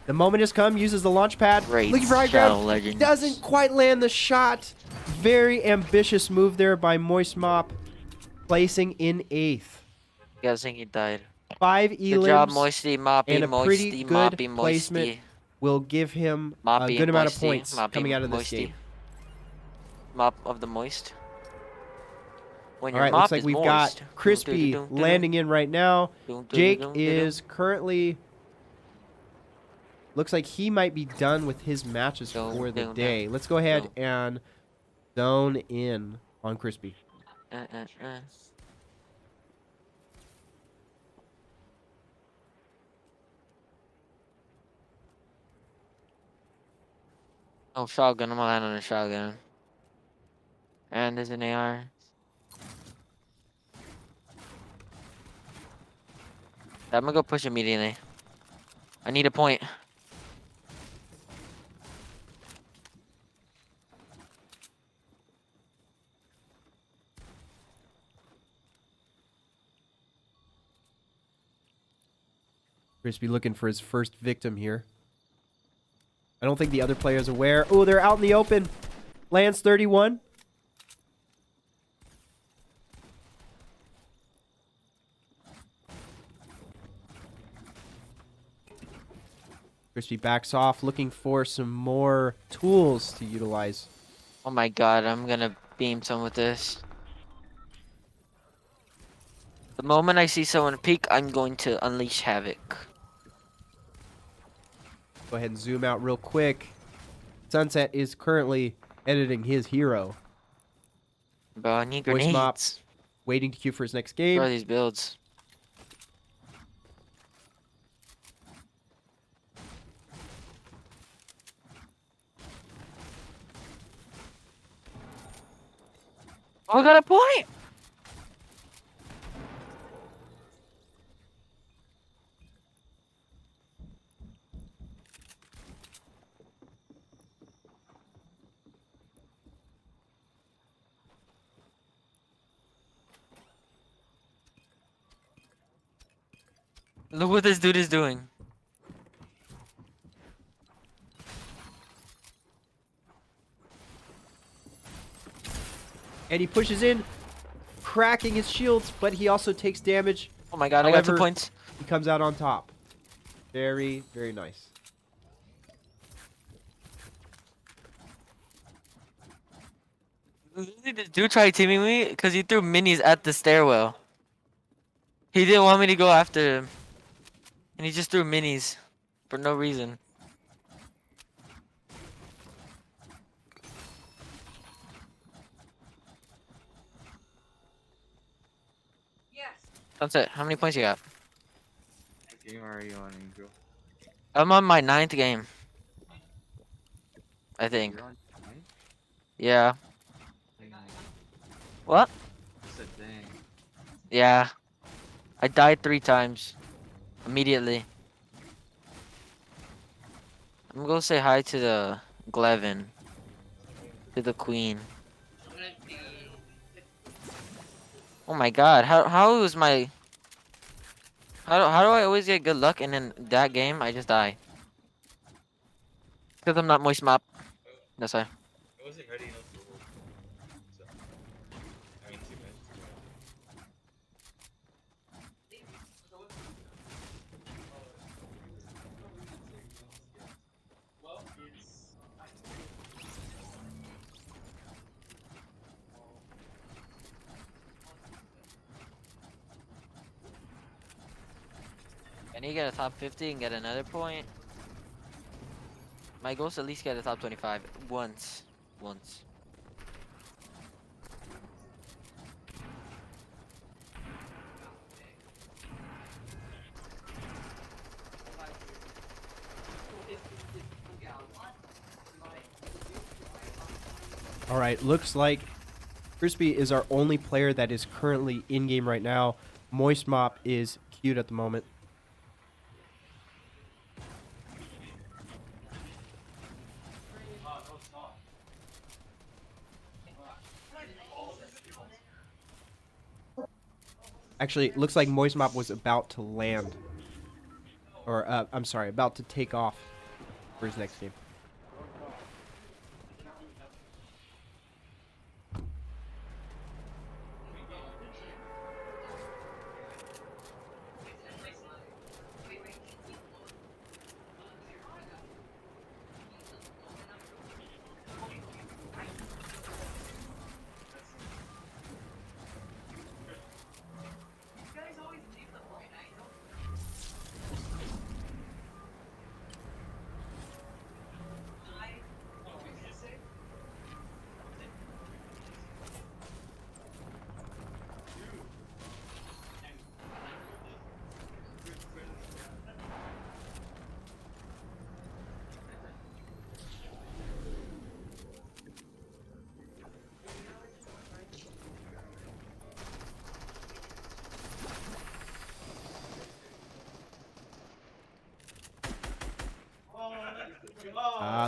The moment has come, uses the launch pad. Great Looking for high Shadow ground. Legends. Doesn't quite land the shot. Very ambitious move there by Moist Mop. Placing in 8th. You guys think he died. 5 Good job, elims Moisty, Moppy, and a pretty Moisty, good Moppy, placement. Moisty. will give him a Moppy, good amount of Moisty, points Moppy, coming out of this Moisty. game. Mop of the moist. When All your right, mop looks like is we've moist. got Crispy landing in right now. Jake is currently... Looks like he might be done with his matches for the day. Let's go ahead and zone in on Crispy. Oh, shotgun. I'm gonna land on a shotgun. And there's an AR. I'm gonna go push immediately. I need a point. Crispy looking for his first victim here. I don't think the other player is aware. Oh, they're out in the open. Lands 31. Crispy backs off, looking for some more tools to utilize. Oh my god, I'm gonna beam some with this. The moment I see someone peek, I'm going to unleash havoc. Go ahead and zoom out real quick. Sunset is currently editing his hero. Bro, I need Voice mop. grenades. Waiting to queue for his next What are game. these builds? Oh, I got a point! Look what this dude is doing. And he pushes in, cracking his shields, but he also takes damage. Oh my god, I got 2 However, points. He comes out on top. Very, very nice. Literally, this dude tried teaming me because he threw minis at the stairwell. He didn't want me to go after him. And he just threw minis for no reason. Sunset, how many points you got? What game are you on, Angel? I'm on my 9th game. I think. You're on nine? Yeah. Dang. What? I said dang. Yeah. I died 3 times. Immediately. I'm gonna go say hi to the Glevin. To the queen. Oh my god, how was my... How do I always get good luck and in that game I just die? Because I'm not moist mop. That's why. I wasn't ready enough to hold. So, I mean, 2 minutes. I need to get a top 50 and get another point. My goal is at least get a top 25 once. Once. All right, looks like Crispy is our only player that is currently in game right now. Moist Mop is queued at the moment. Actually, it looks like Moist Mop was about to land. Or, I'm sorry, about to take off for his next game.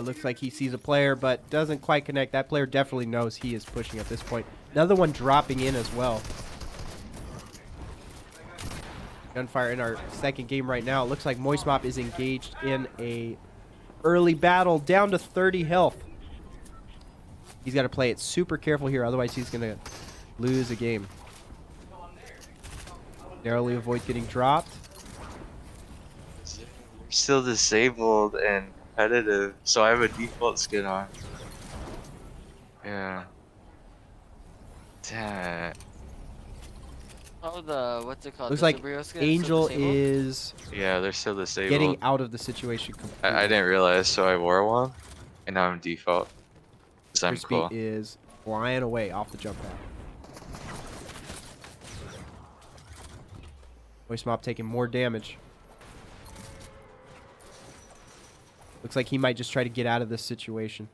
Looks like he sees a player, but doesn't quite connect. That player definitely knows he is pushing at this point. Another one dropping in as well. Gunfire in our second game right now. It looks like Moist Mop is engaged in a early battle, down to 30 health. He's got to play it super careful here, otherwise he's going to lose a game. Narrowly avoid getting dropped. Still disabled and competitive, so I have a default skin on. Yeah. Damn. Oh, the what's it called? Looks The like Subaru skin, Angel so disabled? is Yeah, they're still disabled. getting out of the situation completely. I didn't realize, so I wore one, and now I'm default. 'Cause I'm Crispy cool. is flying away off the jump pad. Moist Mop taking more damage. Looks like he might just try to get out of this situation.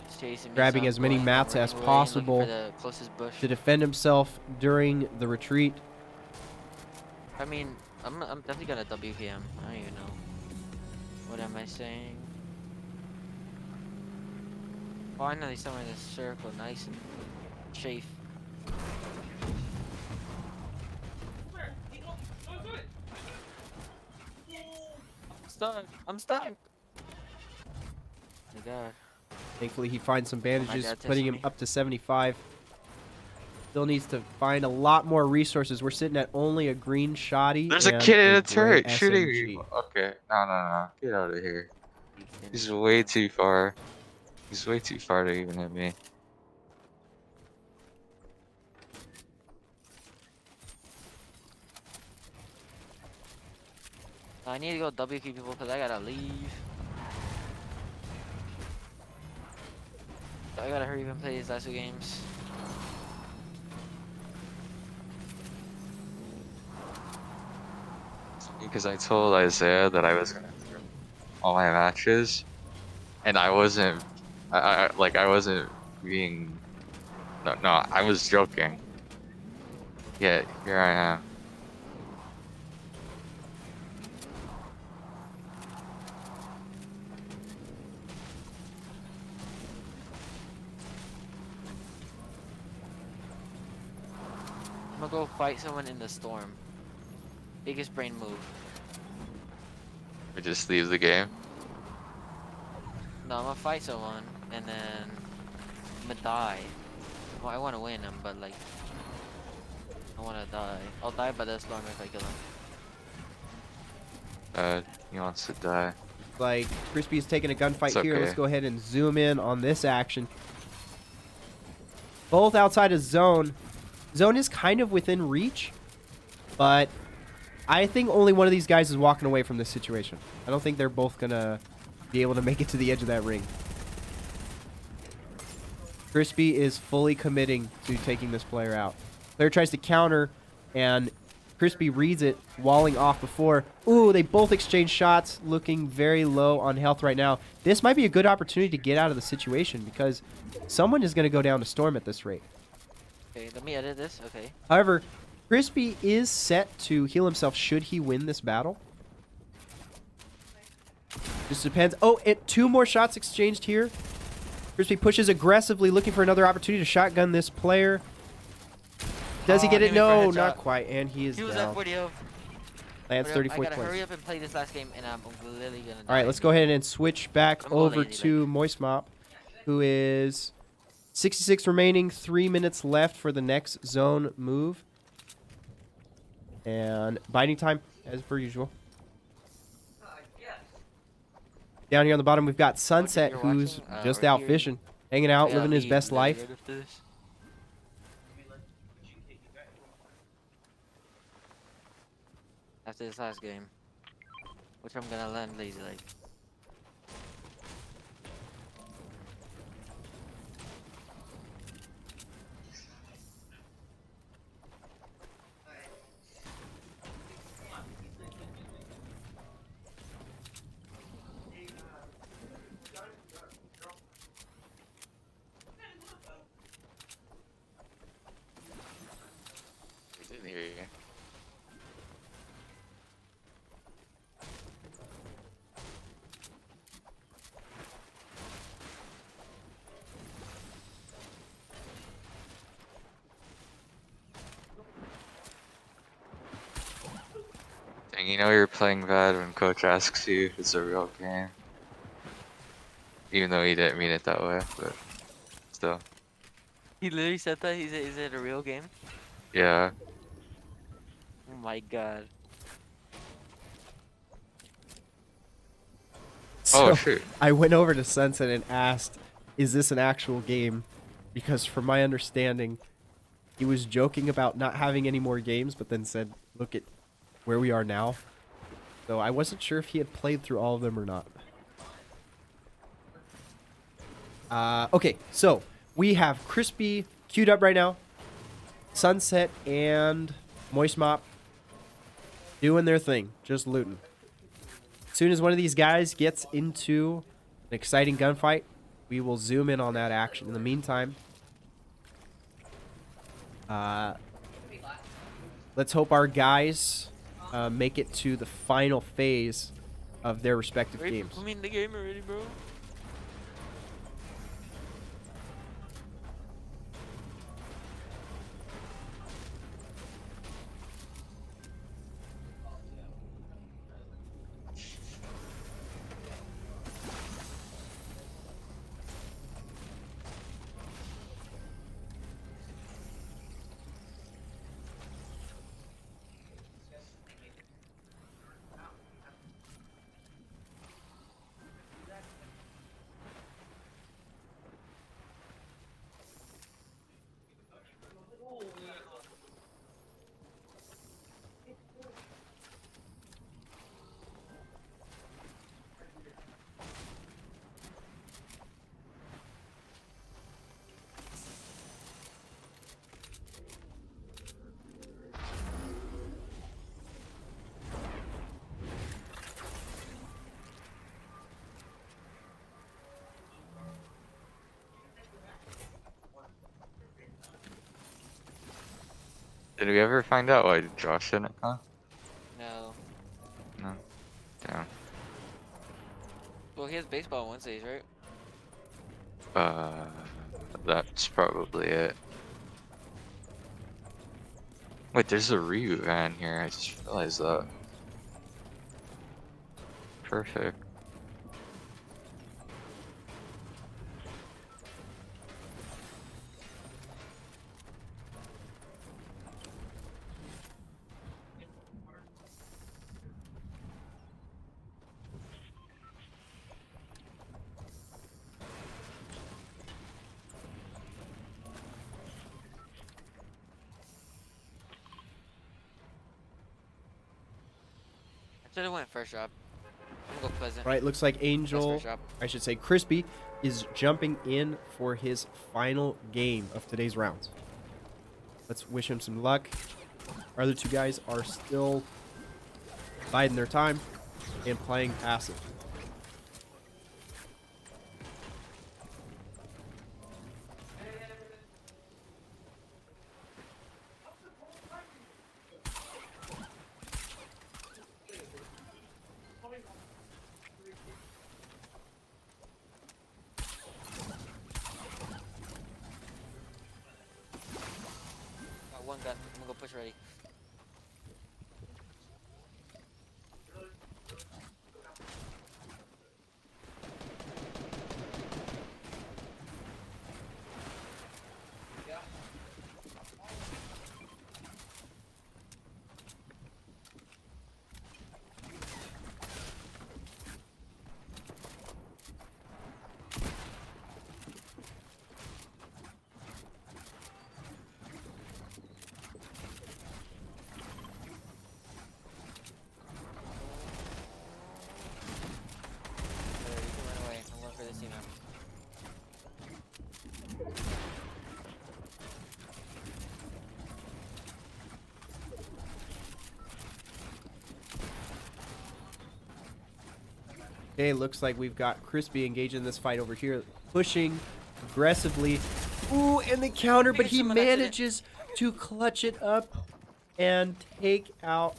He's chasing me, Grabbing so I'm as many going, mats running as away and possible looking for the closest bush. to defend himself during the retreat. I mean, I'm definitely gonna WPM. I don't even know. What am I saying? Finally, somewhere in this circle, nice and safe. Stuck. I'm stuck. Oh my God. Thankfully, he finds some bandages, God, putting him Tiffany. up to 75. Still needs to find a lot more resources. We're sitting at only a green shoddy. There's a and kid in a gray turret shooting SMG. me. Okay, no. Get out of here. He's way too far. He's way too far to even hit me. I need to go WQ people because I gotta leave. I gotta hurry up and play these last 2 games. Because I told Isaiah that I was gonna throw all my matches, and I wasn't. I wasn't being. No, I was joking. Yeah, here I am. I'm gonna go fight someone in the storm. Biggest brain move. I just leave the game. No, I'm gonna fight someone and then I'm gonna die. Well, I wanna win him, but like, I wanna die. I'll die by the storm if I kill him. He wants to die. Like, Crispy's taking a gunfight It's here. okay. Let's go ahead and zoom in on this action. Both outside of zone. Zone is kind of within reach, but I think only one of these guys is walking away from this situation. I don't think they're both going to be able to make it to the edge of that ring. Crispy is fully committing to taking this player out. Player tries to counter, and Crispy reads it, walling off before. Ooh, they both exchange shots, looking very low on health right now. This might be a good opportunity to get out of the situation because someone is going to go down to Storm at this rate. Okay, let me edit this. Okay. However, Crispy is set to heal himself should he win this battle. Just depends. Oh, 2 more shots exchanged here. Crispy pushes aggressively, looking for another opportunity to shotgun this player. Does he get he it? went for a No, headshot. not quite. And he is He was down. at 40 health. Lands I 34th gotta hurry place. up and play this last game, and I'm literally gonna die. All right, let's go ahead and switch back I'm going over lazy, to Moist Mop, who is 66 remaining, 3 minutes left for the next zone move. And binding time, as per usual. Down here on the bottom, we've got Sunset, you're who's watching, just or out hearing. fishing, hanging out, I gotta living his leave best literally life. right after this. After this last game, which I'm gonna land lazy like. I didn't hear you. And you know you're playing bad when coach asks you if it's a real game. Even though he didn't mean it that way, but still. He literally said that. Is it a real game? Yeah. Oh my god. So Oh shoot. I went over to Sunset and asked, "Is this an actual game?" Because from my understanding, he was joking about not having any more games, but then said, "Look at where we are now." So I wasn't sure if he had played through all of them or not. Okay, so we have Crispy queued up right now. Sunset and Moist Mop doing their thing, just looting. As soon as one of these guys gets into an exciting gunfight, we will zoom in on that action. In the meantime, let's hope our guys make it to the final phase of their respective games. Put me in the game already, bro. Did we ever find out why Josh didn't come? No. No. Damn. Well, he has baseball on Wednesdays, right? That's probably it. Wait, there's a Ryu van here. I just realized that. Perfect. I should have went first drop. I'm gonna go Pleasant. Right, looks like That's Angel, first drop. I should say Crispy, is jumping in for his final game of today's rounds. Let's wish him some luck. Our other two guys are still biding their time and playing passive. Got one gun. I'm gonna go push ready. You can run away. I'm going for this team now. Okay, looks like we've got Crispy engaged in this fight over here, pushing aggressively. Ooh, and the counter, but he Someone accident. manages to clutch it up and take out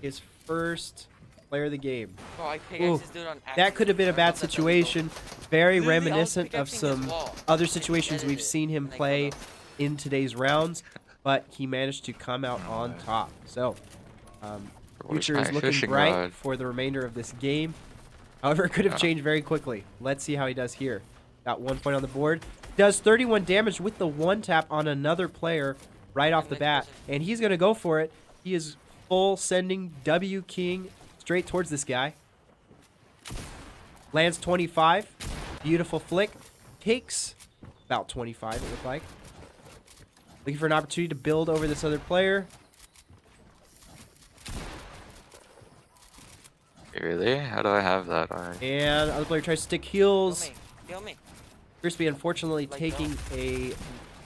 his first player of the game. Bro, I Ooh, pickaxed this dude on accident. that could have been a I bad thought that was situation. Very Literally, I was reminiscent of pickaxing his some wall. other I situations edited we've it, seen him and I play killed in today's rounds, but he managed to come out on top. So, Where's Future is my looking fishing bright rod? for the remainder of this game. However, it could have Yeah. changed very quickly. Let's see how he does here. Got 1 point on the board. Does 31 damage with the one tap on another player right off the bat. And he's going to go for it. He is full sending W King straight towards this guy. Lands 25. Beautiful flick. Takes about 25, it looked like. Looking for an opportunity to build over this other player. Really? How do I have that already? And other player tries to stick heals. Kill me. Crispy unfortunately Like, taking a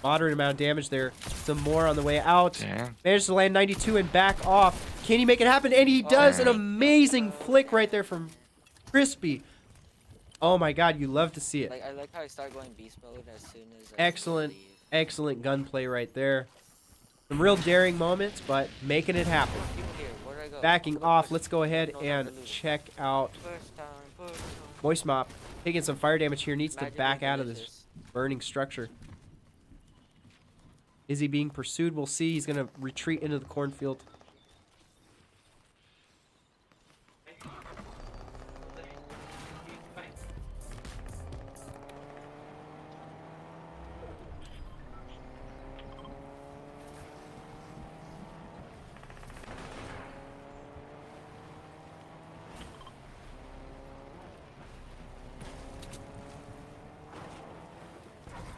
moderate amount of damage there. Some more on the way out. Dang. Manages to land 92 and back off. Can he make it happen? And he does. An Dang. amazing flick right there from Crispy. Oh my god, you love to see it. Like, I like how I start going beast mode as soon as Excellent, leave. excellent gunplay right there. Some real daring moments, but making it happen. People here. Where do I go? Backing Oh, off, first- let's go ahead no, and no, no, no. check out First time, first time. Moist Mop. Taking some fire damage here, needs to Imagine back being out of this delicious. burning structure. Is he being pursued? We'll see. He's going to retreat into the cornfield.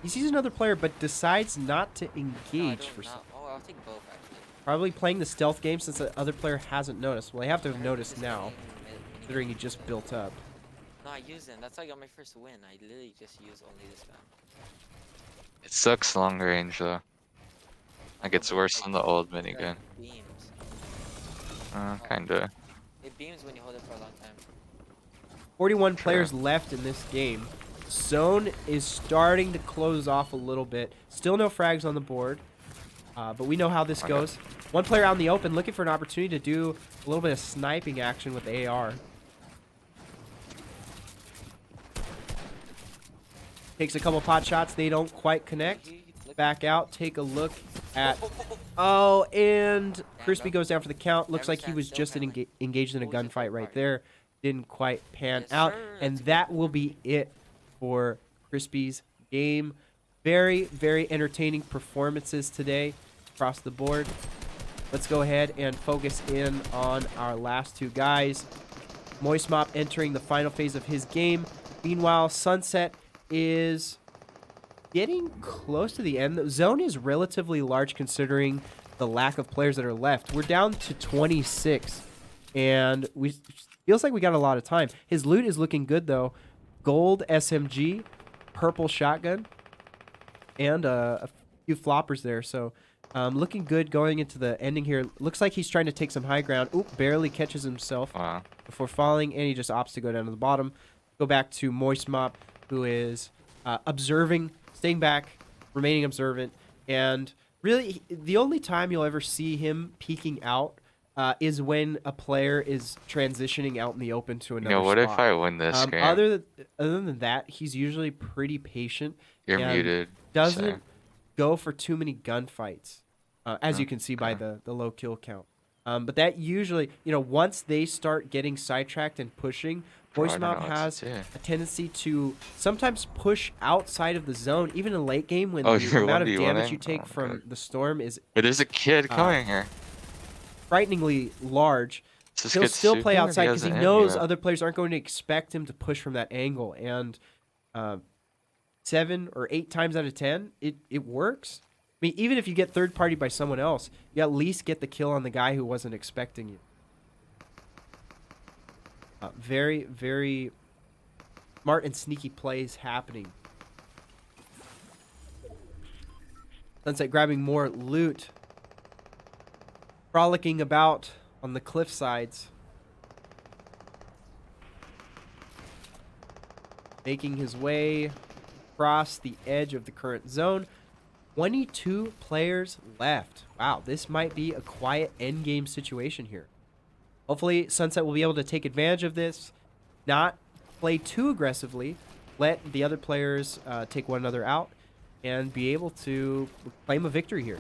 He sees another player, but decides not to No, I engage don't for some. not- Oh, I'll take both actually. Probably playing the stealth game since the other player hasn't noticed. Well, they have to have noticed Just now, getting mid- considering he just built up. No, I use them. That's how I got my first win. I literally just use only this gun. It sucks long range though. Like it's worse than the old Like, minigun. beams. Kinda. It beams when you hold it for a long time. 41 Sure. players left in this game. Zone is starting to close off a little bit. Still no frags on the board, but we know how this Okay. goes. One player out in the open looking for an opportunity to do a little bit of sniping action with the AR. Takes a couple pot shots. They don't quite connect. Look- Back out. Take a look at... Oh, and Crispy bro. goes down for the count. Looks Never like he stand was still, just family. engaged in a Always a gunfight third right party. there. Didn't quite pan Yes, out. sir. And That's a that good will be it for Crispy's game. Very, very entertaining performances today across the board. Let's go ahead and focus in on our last two guys. Moist Mop entering the final phase of his game. Meanwhile, Sunset is getting close to the end. The zone is relatively large considering the lack of players that are left. We're down to 26, and we feels like we got a lot of time. His loot is looking good though. Gold SMG, purple shotgun, and a few floppers there. So looking good going into the ending here. Looks like he's trying to take some high ground. Oop, barely catches himself Wow. before falling, and he just opts to go down to the bottom. Go back to Moist Mop, who is observing, staying back, remaining observant, and really the only time you'll ever see him peeking out is when a player is transitioning out in the open to You another know, what if spot. I win this game? Other than that, he's usually pretty patient. You're and muted. Doesn't Same. go for too many gunfights, as you can see by the low kill count. But that usually, once they start getting sidetracked and pushing, Bro, I Moist don't know Mop what to has do. a tendency to sometimes push outside of the zone, even in late game when Oh, the you're amount of 1v1ing? damage you take Oh, from God. the storm is But there's a kid coming here. frighteningly large. Is this He'll kid still play super, or outside because he hasn't hit me knows yet? other players aren't going to expect him to push from that angle. And 7 or 8 times out of 10, it works. I mean, even if you get third party by someone else, you at least get the kill on the guy who wasn't expecting you. Very, very smart and sneaky plays happening. Sunset grabbing more loot. Frolicking about on the cliff sides. Making his way across the edge of the current zone. 22 players left. Wow, this might be a quiet endgame situation here. Hopefully, Sunset will be able to take advantage of this, not play too aggressively, let the other players take one another out, and be able to claim a victory here.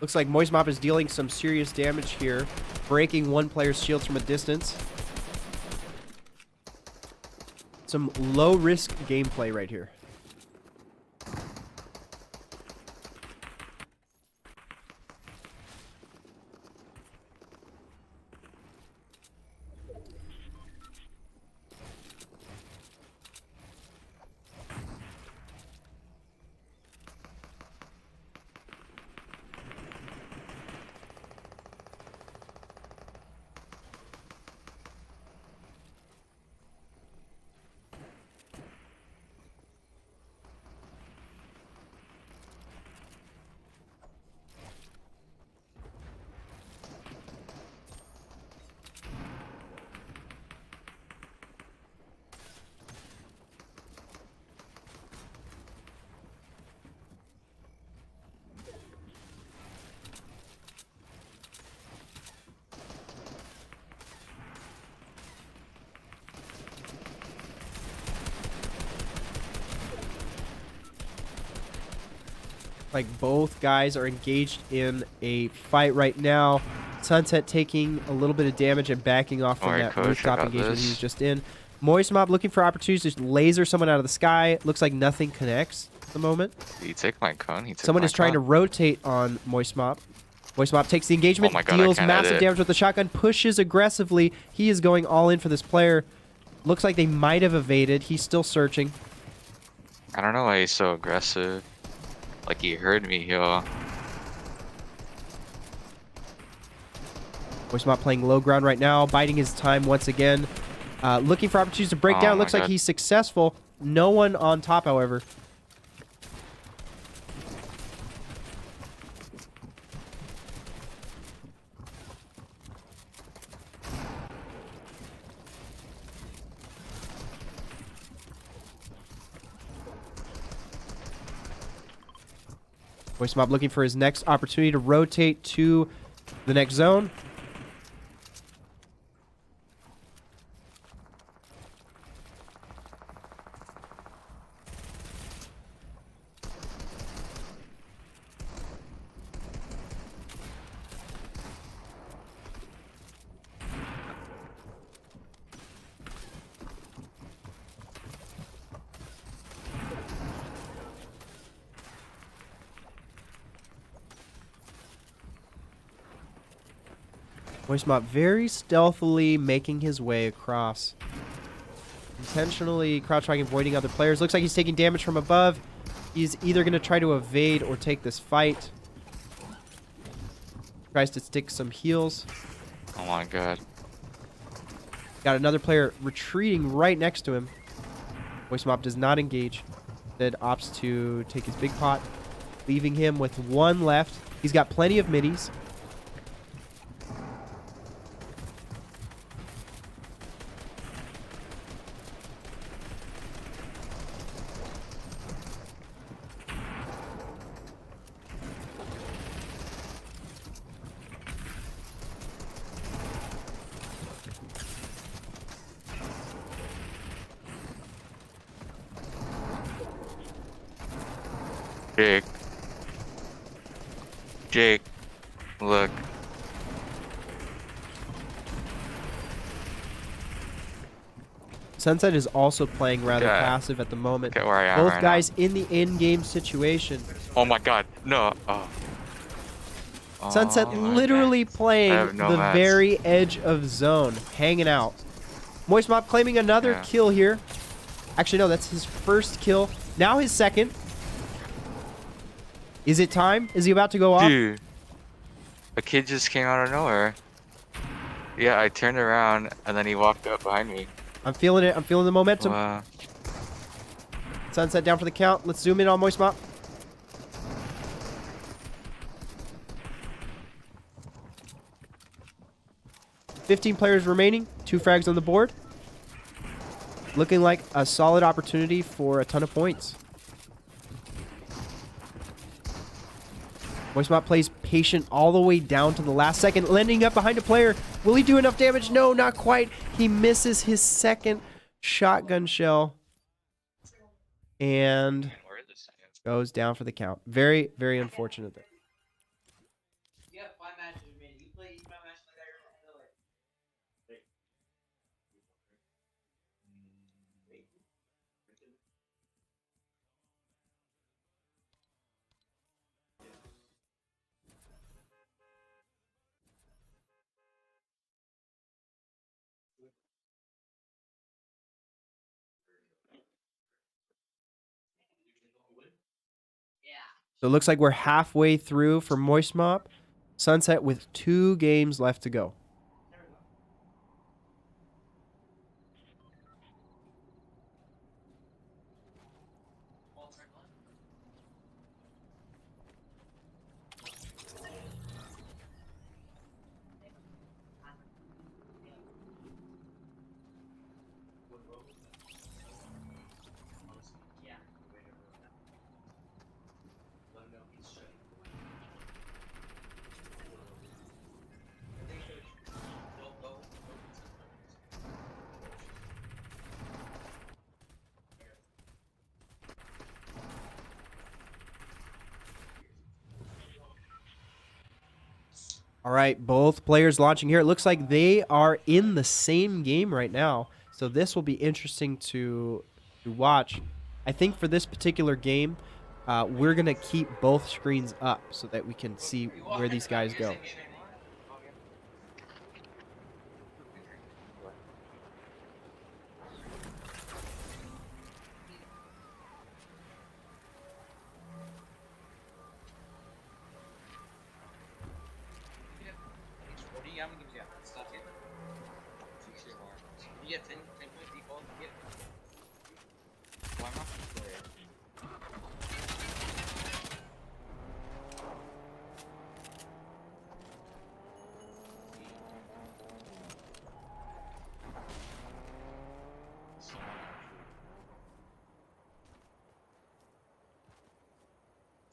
Looks like Moist Mop is dealing some serious damage here, breaking one player's shields from a distance. Some low-risk gameplay right here. Like both guys are engaged in a fight right now. Sunset taking a little bit of damage and backing off from Alright, that coach, rooftop I got engagement he this. was just in. Moist Mob looking for opportunities to laser someone out of the sky. Looks like nothing connects at the moment. Did he take my cone? He took Someone my is trying to cone? rotate on Moist Mop. Moist Mop takes the engagement, Oh my God, I deals can't massive edit. damage with the shotgun, pushes aggressively. He is going all in for this player. Looks like they might have evaded. He's still searching. I don't know why he's so aggressive. Like he heard me heal. Moist Mop playing low ground right now, biding his time once again. Looking for opportunities to break Oh down. my Looks like God. he's successful. No one on top, however. Moist Mop looking for his next opportunity to rotate to the next zone. Moist Mop very stealthily making his way across. Intentionally crouch-riding, avoiding other players. Looks like he's taking damage from above. He's either going to try to evade or take this fight. Tries to stick some heals. Oh my God. Got another player retreating right next to him. Moist Mop does not engage. Instead opts to take his big pot, leaving him with one left. He's got plenty of middies. Jake. Jake. Look. Sunset is also playing rather Yeah. passive at the moment. Look at where I am Both right guys in the in-game situation. now. Oh my God. No. Oh. Sunset Oh my literally God. playing I have no the mats. very edge of zone, hanging out. Moist Mop claiming another Yeah. kill here. Actually, no, that's his first kill. Now his second. Is it time? Is he about to go off? Dude. A kid just came out of nowhere. Yeah, I turned around and then he walked up behind me. I'm feeling it. I'm feeling the momentum. Wow. Sunset down for the count. Let's zoom in on Moist Mop. $15 players remaining. 2 frags on the board. Looking like a solid opportunity for a ton of points. Moist Mop plays patient all the way down to the last second, landing up behind a player. Will he do enough damage? No, not quite. He misses his second shotgun shell and goes down for the count. Very, very unfortunate there. So it looks like we're halfway through for Moist Mop. Sunset with 2 games left to go. All right, both players launching here. It looks like they are in the same game right now. So this will be interesting to watch. I think for this particular game, we're going to keep both screens up so that we can see where these guys go.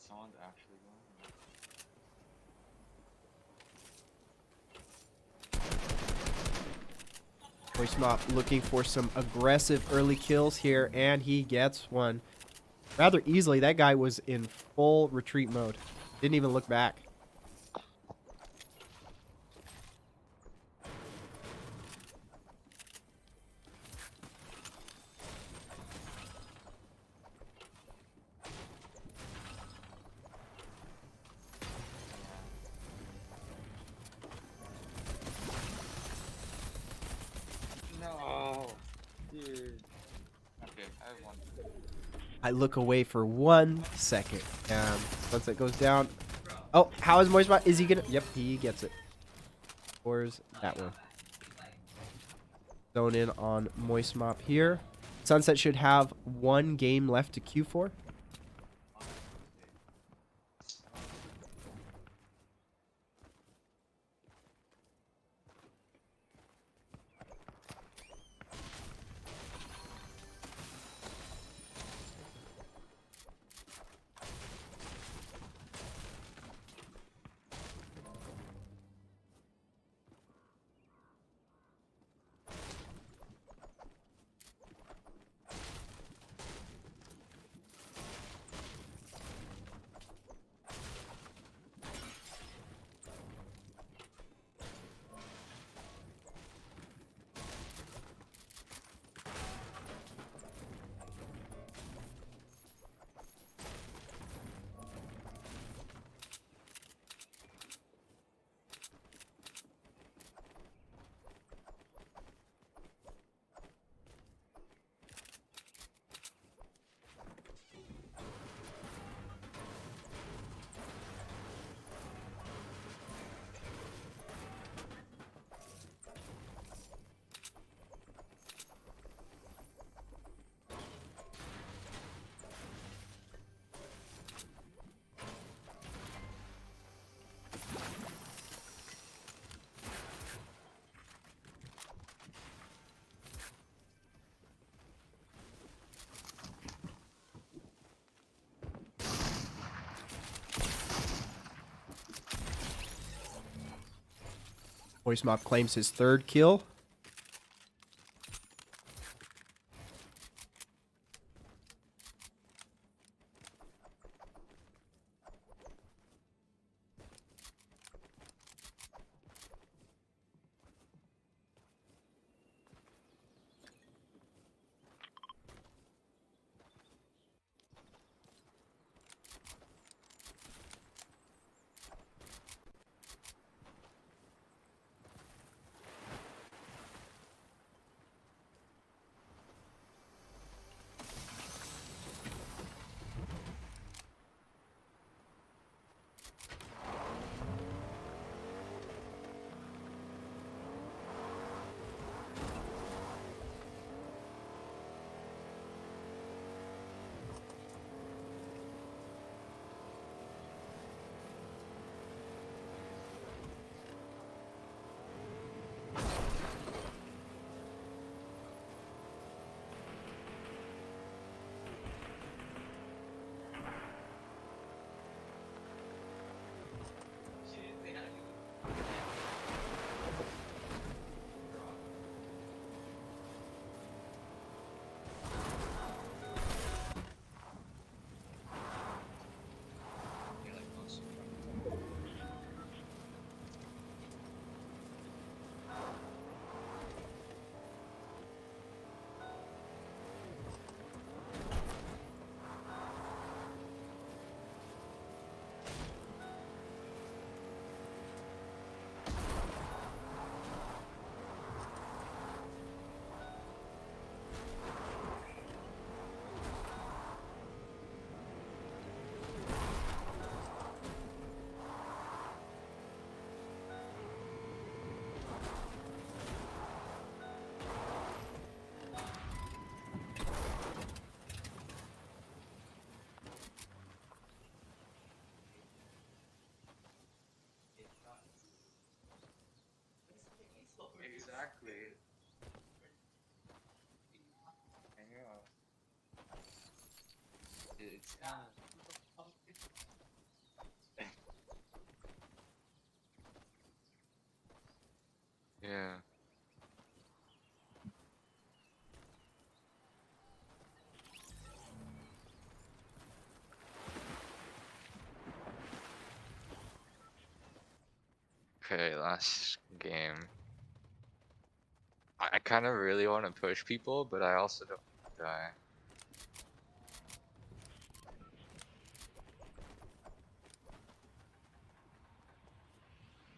Someone's actually going. Moist Mop looking for some aggressive early kills here, and he gets one rather easily. That guy was in full retreat mode. Didn't even look back. No, dude. Okay, I have one. I look away for 1 second. Sunset goes down. Oh, how is Moist Mop? Is he gonna? Yep, he gets it. Scores that one. Zone in on Moist Mop here. Sunset should have 1 game left to queue for. Moist Mop claims his 3rd kill. It's gone. Yeah. Okay, last game. I kind of really want to push people, but I also don't want to die.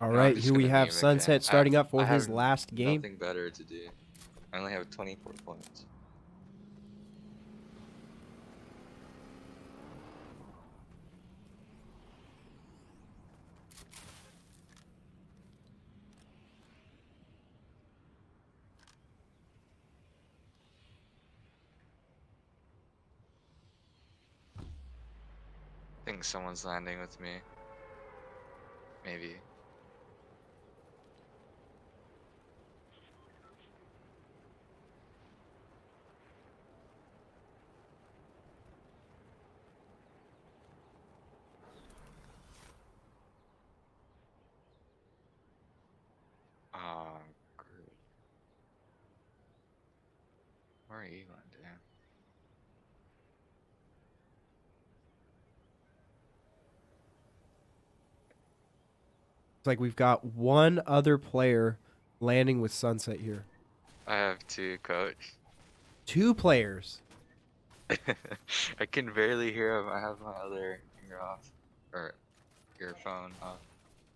All No, I'm right, just here we gonna have meme Sunset again. starting up for I his have last game. nothing better to do. I only have 24 points. I think someone's landing with me. Maybe. Oh, great. Where are you going, Dan? It's like we've got one other player landing with Sunset here. I have two, coach. 2 players. I can barely hear him. I have my other ear off. Or earphone off.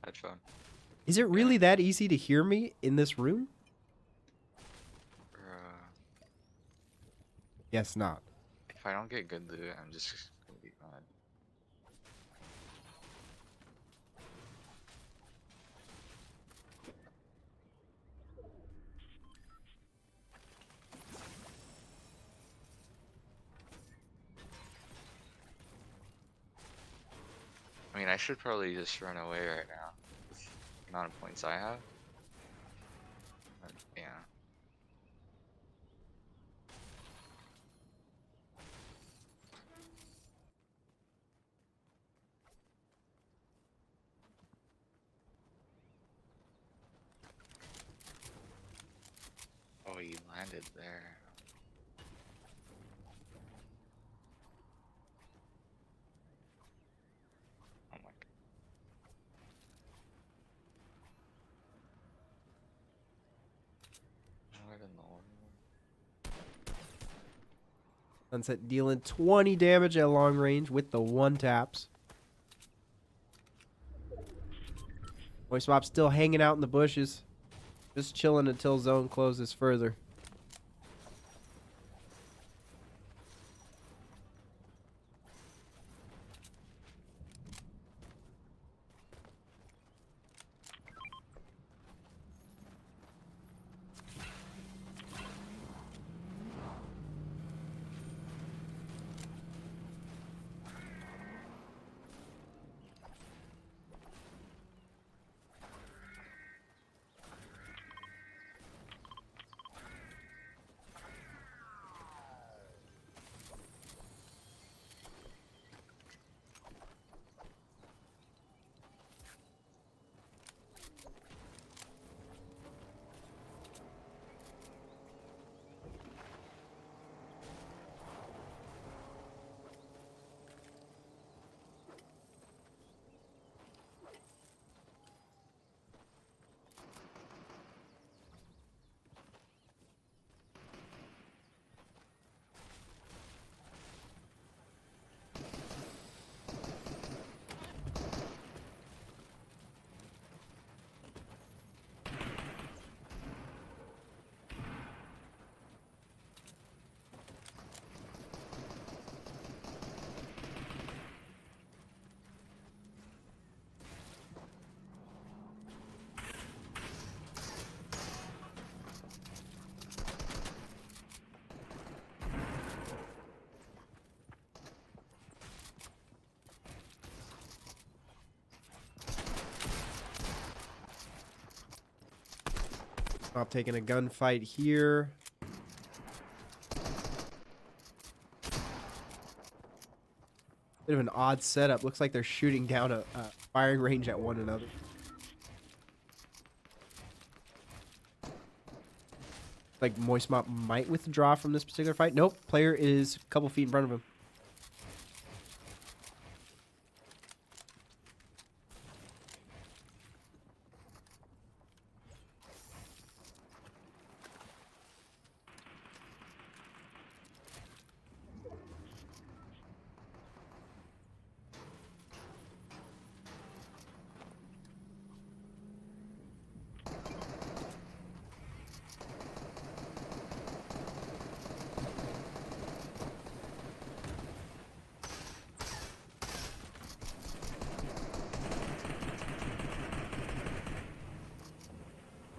Headphone. Is it really that easy to hear me in this room? Uh, Yes, not. if I don't get good loot, I'm just gonna be mad. I mean, I should probably just run away right now with the amount of points I have. But, yeah. Oh, he landed there. Oh my god. What in the world? Sunset dealing 20 damage at long range with the 1 taps. Voice Swap still hanging out in the bushes. Just chilling until zone closes further. Swap taking a gunfight here. Bit of an odd setup. Looks like they're shooting down a firing range at one another. Like Moist Mop might withdraw from this particular fight. Nope. Player is a couple feet in front of him.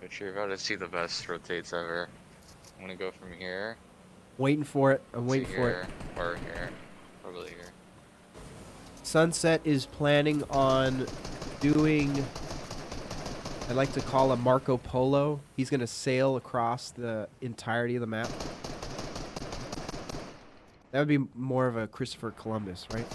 But you're about to see the best rotates ever. I'm gonna go from here Waiting for it. I'm to waiting for it. here, or here. Probably here. Sunset is planning on doing, I like to call a Marco Polo. He's going to sail across the entirety of the map. That would be more of a Christopher Columbus, right?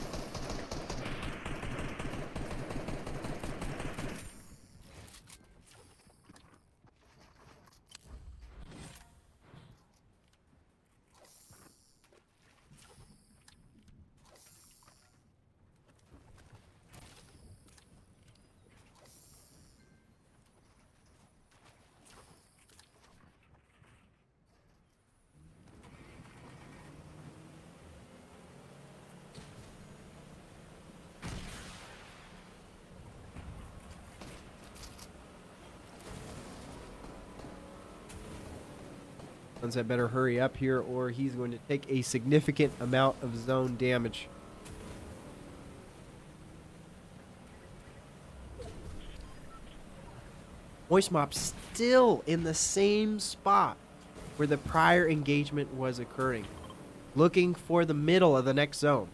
Sunset better hurry up here or he's going to take a significant amount of zone damage. Moist Mop still in the same spot where the prior engagement was occurring, looking for the middle of the next zone.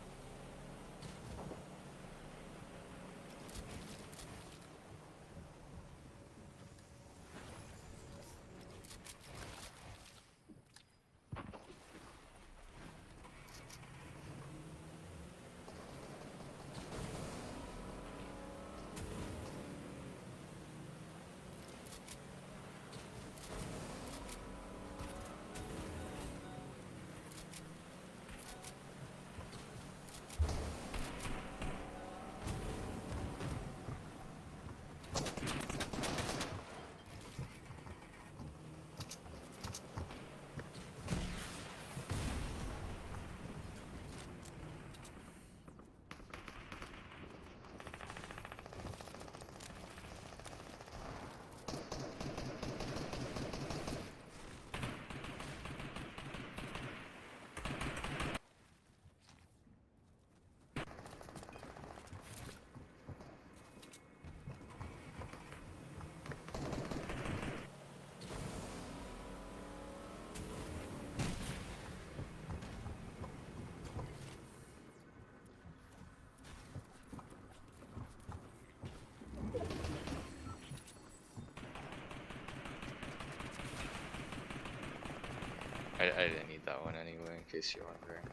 I didn't need that one anyway, in case you're wondering.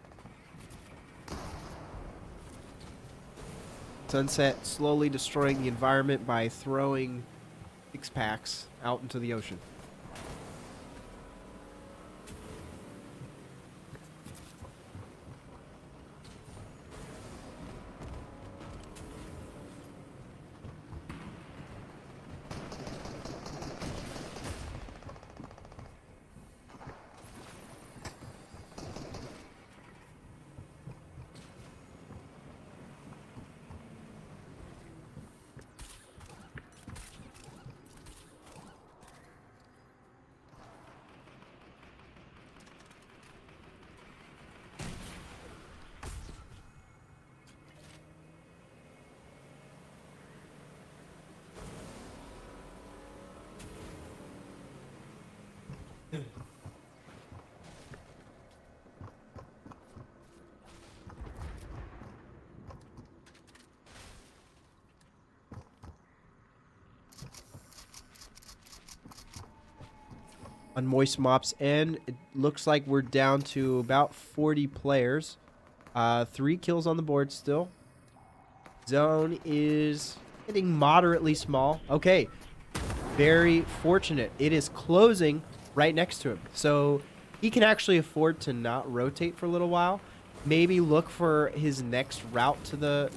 Sunset slowly destroying the environment by throwing six packs out into the ocean. On Moist Mop's end, it looks like we're down to about 40 players. 3 kills on the board still. Zone is getting moderately small. Okay. Very fortunate. It is closing right next to him. So he can actually afford to not rotate for a little while. Maybe look for his next route to the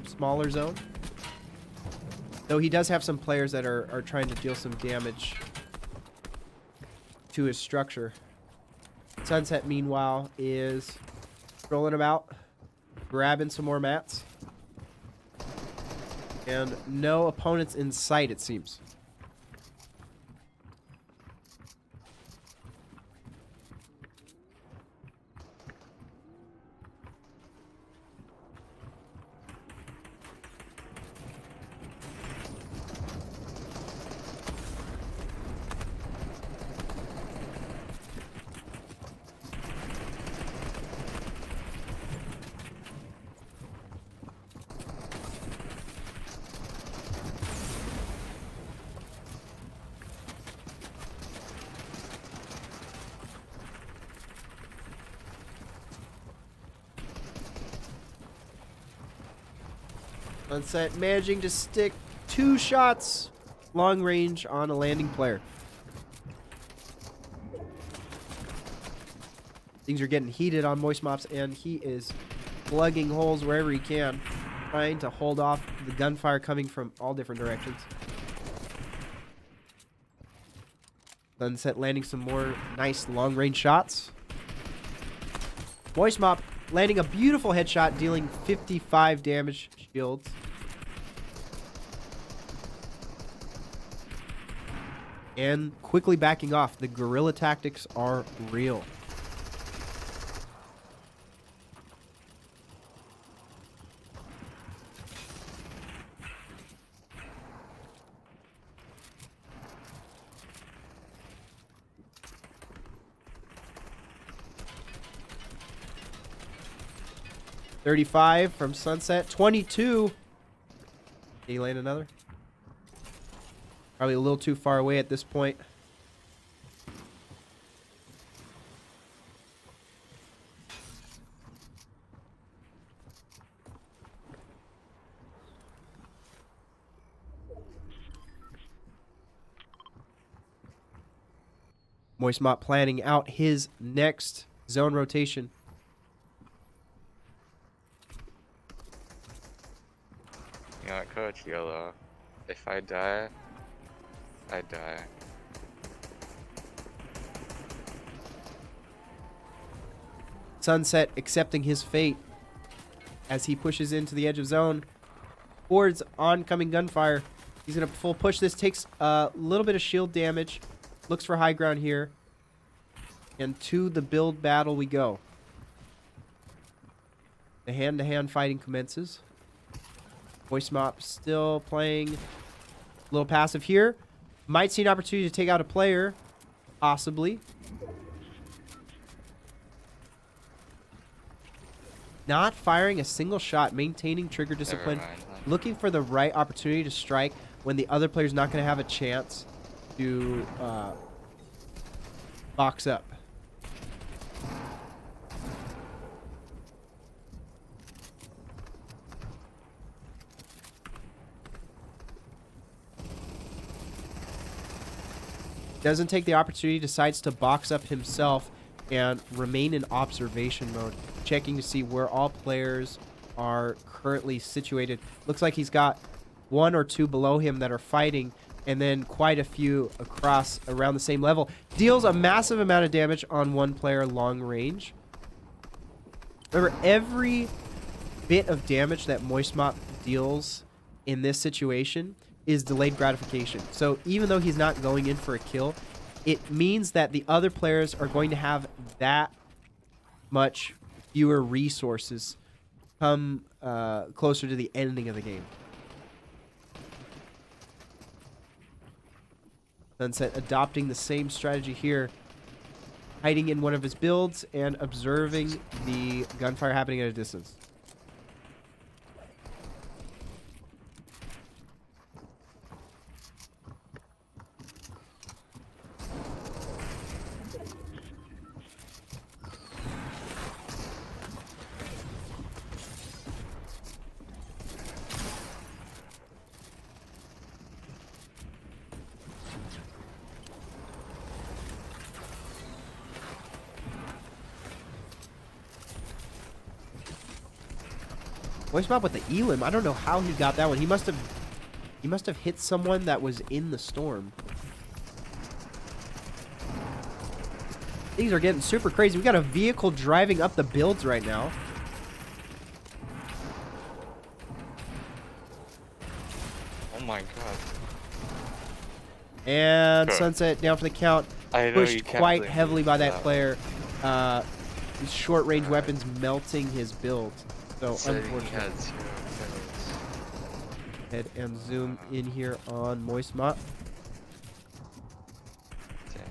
smaller zone. Though he does have some players that are trying to deal some damage to his structure. Sunset, meanwhile, is rolling about, grabbing some more mats. And no opponents in sight, it seems. Sunset managing to stick 2 shots long range on a landing player. Things are getting heated on Moist Mops, and he is plugging holes wherever he can, trying to hold off the gunfire coming from all different directions. Sunset landing some more nice long range shots. Moist Mop landing a beautiful headshot, dealing 55 damage shields. And quickly backing off. The guerrilla tactics are real. $35 from Sunset. 22. Did he land another? Probably a little too far away at this point. Moist Mop planning out his next zone rotation. You know what, Coach Yellow? If I die, I die. Sunset accepting his fate as he pushes into the edge of zone towards oncoming gunfire. He's going to full push this. Takes a little bit of shield damage. Looks for high ground here. And to the build battle we go. The hand-to-hand fighting commences. Moist Mop still playing a little passive here. Might see an opportunity to take out a player. Possibly. Not firing a single shot, maintaining trigger discipline. Never mind. Looking for the right opportunity to strike when the other player's not going to have a chance to box up. Doesn't take the opportunity, decides to box up himself and remain in observation mode, checking to see where all players are currently situated. Looks like he's got 1 or 2 below him that are fighting, and then quite a few across around the same level. Deals a massive amount of damage on 1 player long range. Remember, every bit of damage that Moist Mop deals in this situation is delayed gratification. So even though he's not going in for a kill, it means that the other players are going to have that much fewer resources come closer to the ending of the game. Sunset adopting the same strategy here, hiding in one of his builds and observing the gunfire happening at a distance. Voice Mop with the Elim. I don't know how he got that one. He must have hit someone that was in the storm. Things are getting super crazy. We got a vehicle driving up the builds right now. Oh my god. And Sure. Sunset down for the count. I know you Pushed can't quite blame heavily me by for that player. His short-range weapons melting his build. So Said he unfortunate. had 0 kills. Head and zoom in here on Moist Mop. Dang.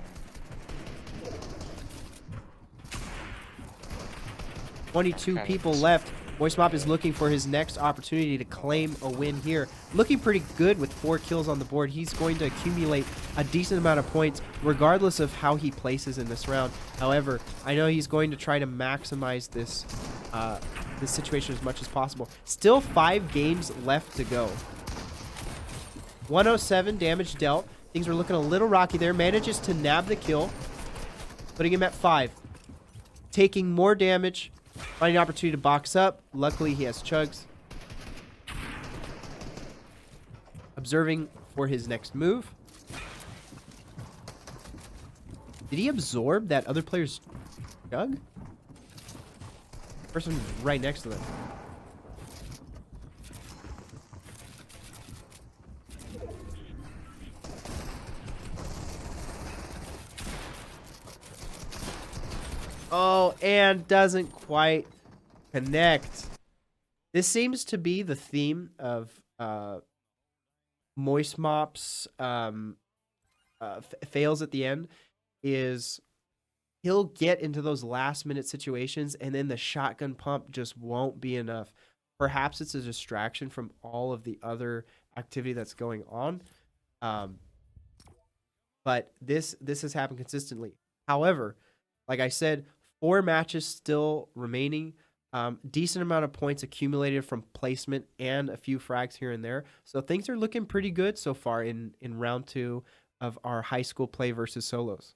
22 Okay. people left. Moist Mop is looking for his next opportunity to claim a win here. Looking pretty good with 4 kills on the board. He's going to accumulate a decent amount of points regardless of how he places in this round. However, I know he's going to try to maximize this this situation as much as possible. Still 5 games left to go. 107 damage dealt. Things are looking a little rocky there. Manages to nab the kill, putting him at 5. Taking more damage. Finding an opportunity to box up. Luckily, he has chugs. Observing for his next move. Did he absorb that other player's chug? Person right next to them. Oh, and doesn't quite connect. This seems to be the theme of Moist Mop's fails at the end. Is he'll get into those last minute situations and then the shotgun pump just won't be enough. Perhaps it's a distraction from all of the other activity that's going on. But this has happened consistently. However, like I said, 4 matches still remaining. Decent amount of points accumulated from placement and a few frags here and there. So things are looking pretty good so far in round 2 of our high school play versus solos.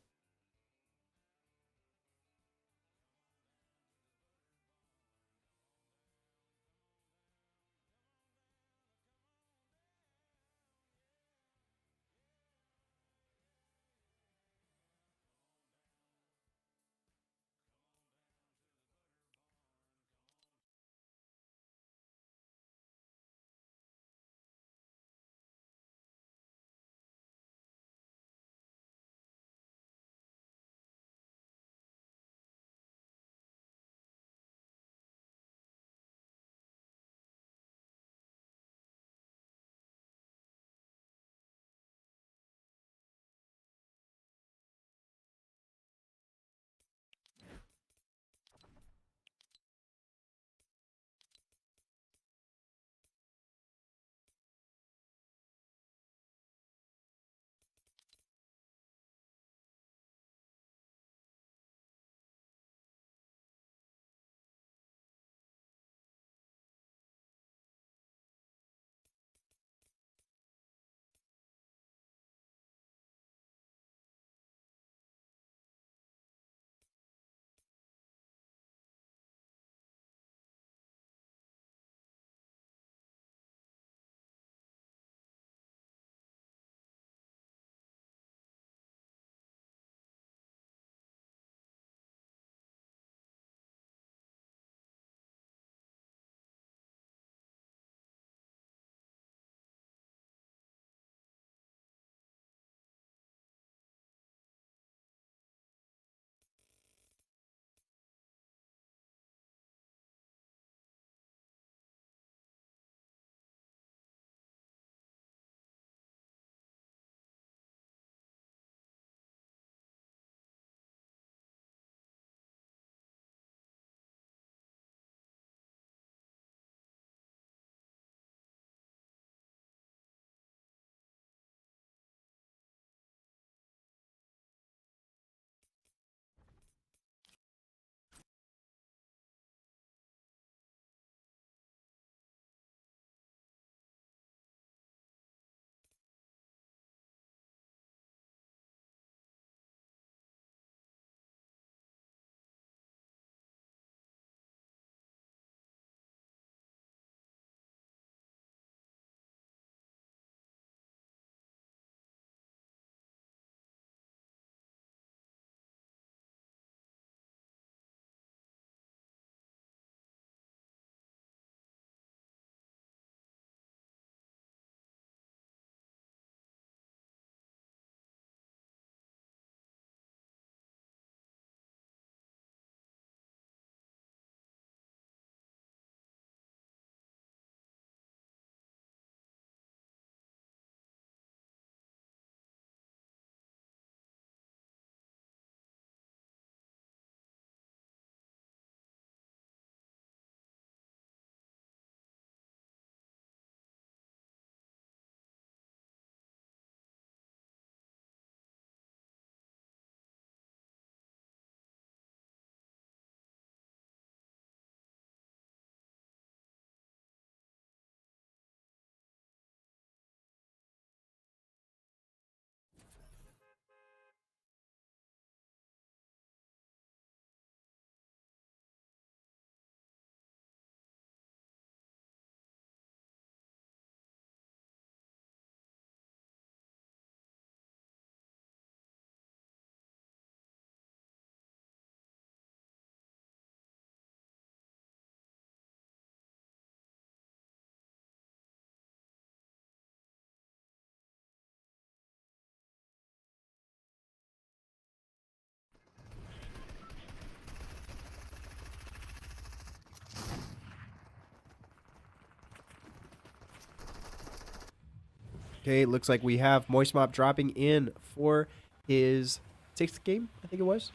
Okay, looks like we have Moist Mop dropping in for his 6th game, I think it was.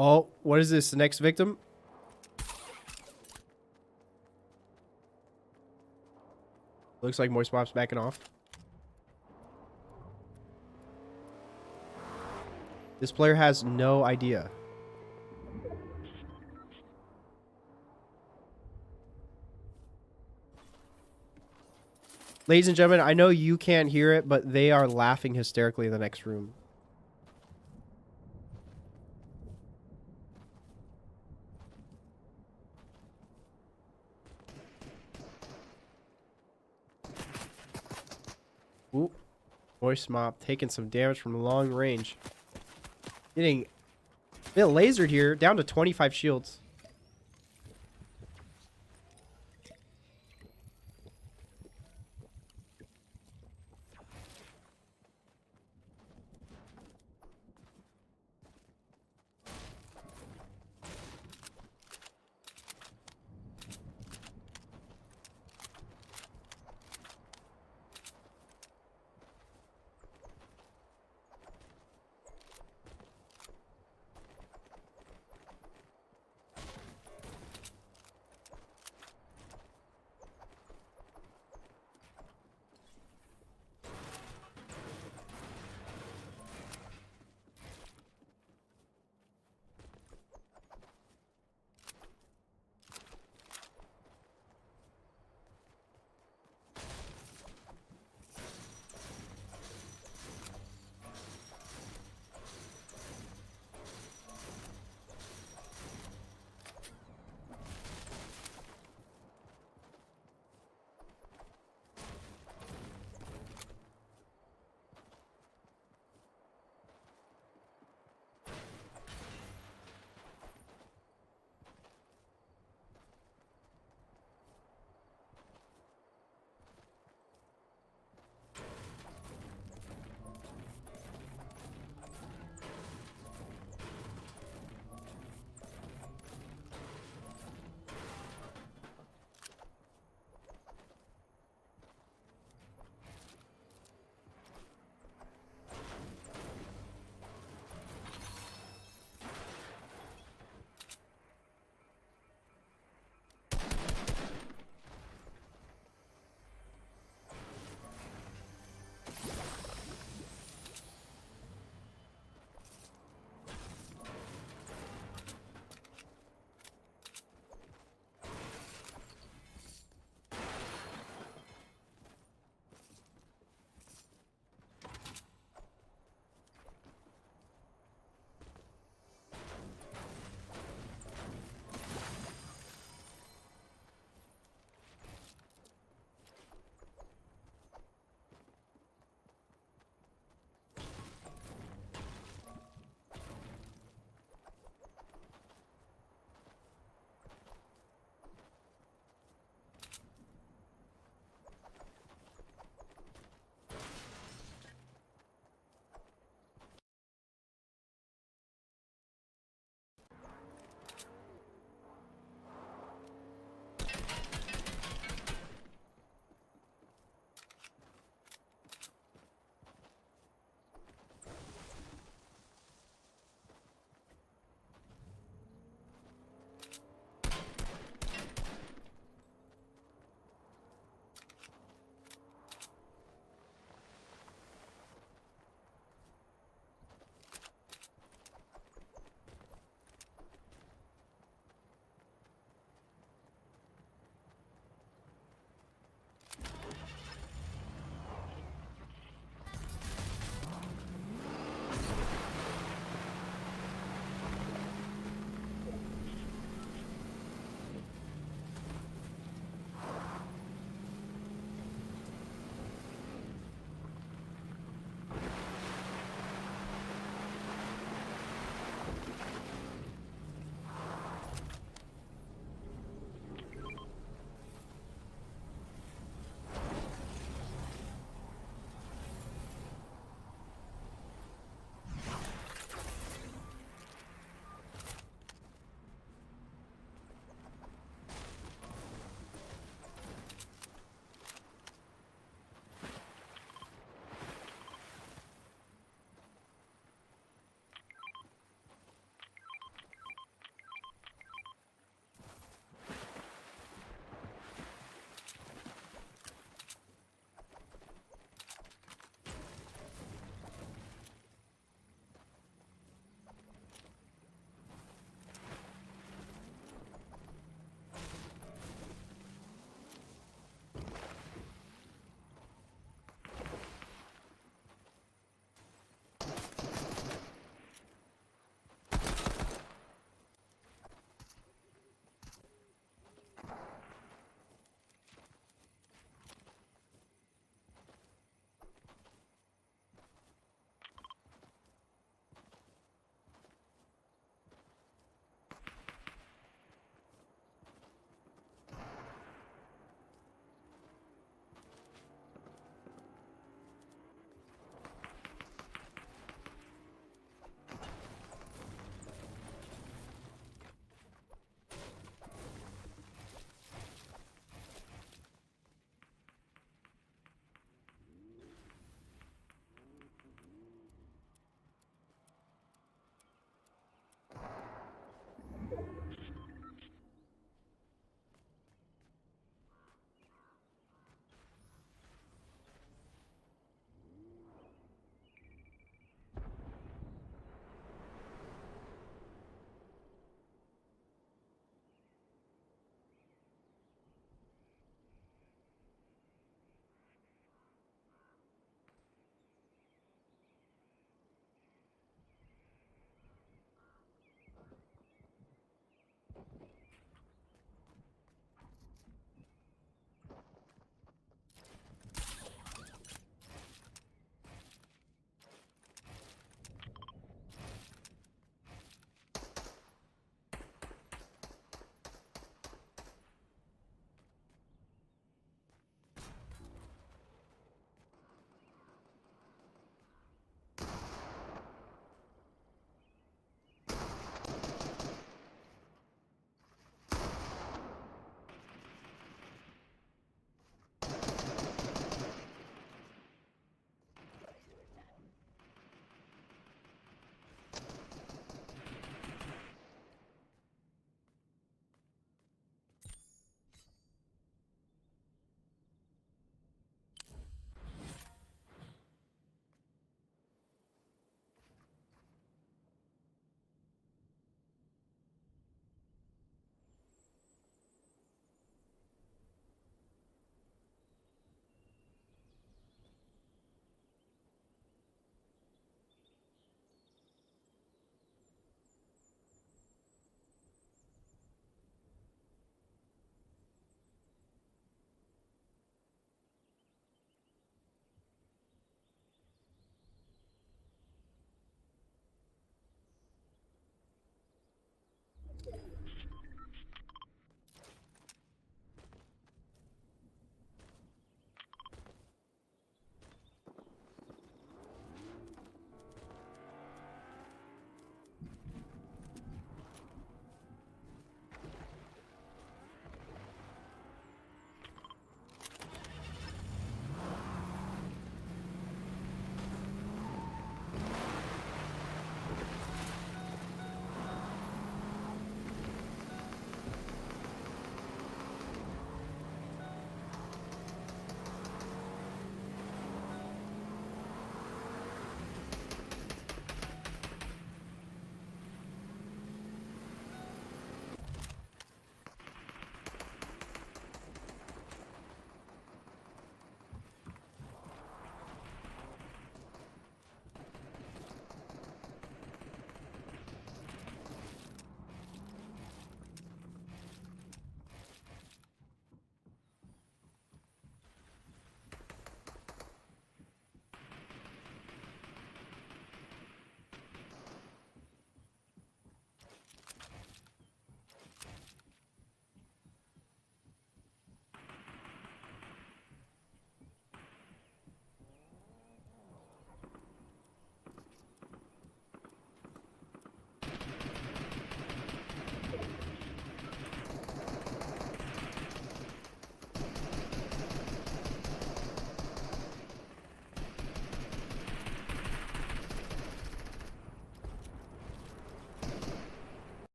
Oh, what is this? The next victim? Looks like Moist Mop's backing off. This player has no idea. Ladies and gentlemen, I know you can't hear it, but they are laughing hysterically in the next room. Ooh. Voice mop taking some damage from long range. Getting a bit lasered here, down to 25 shields.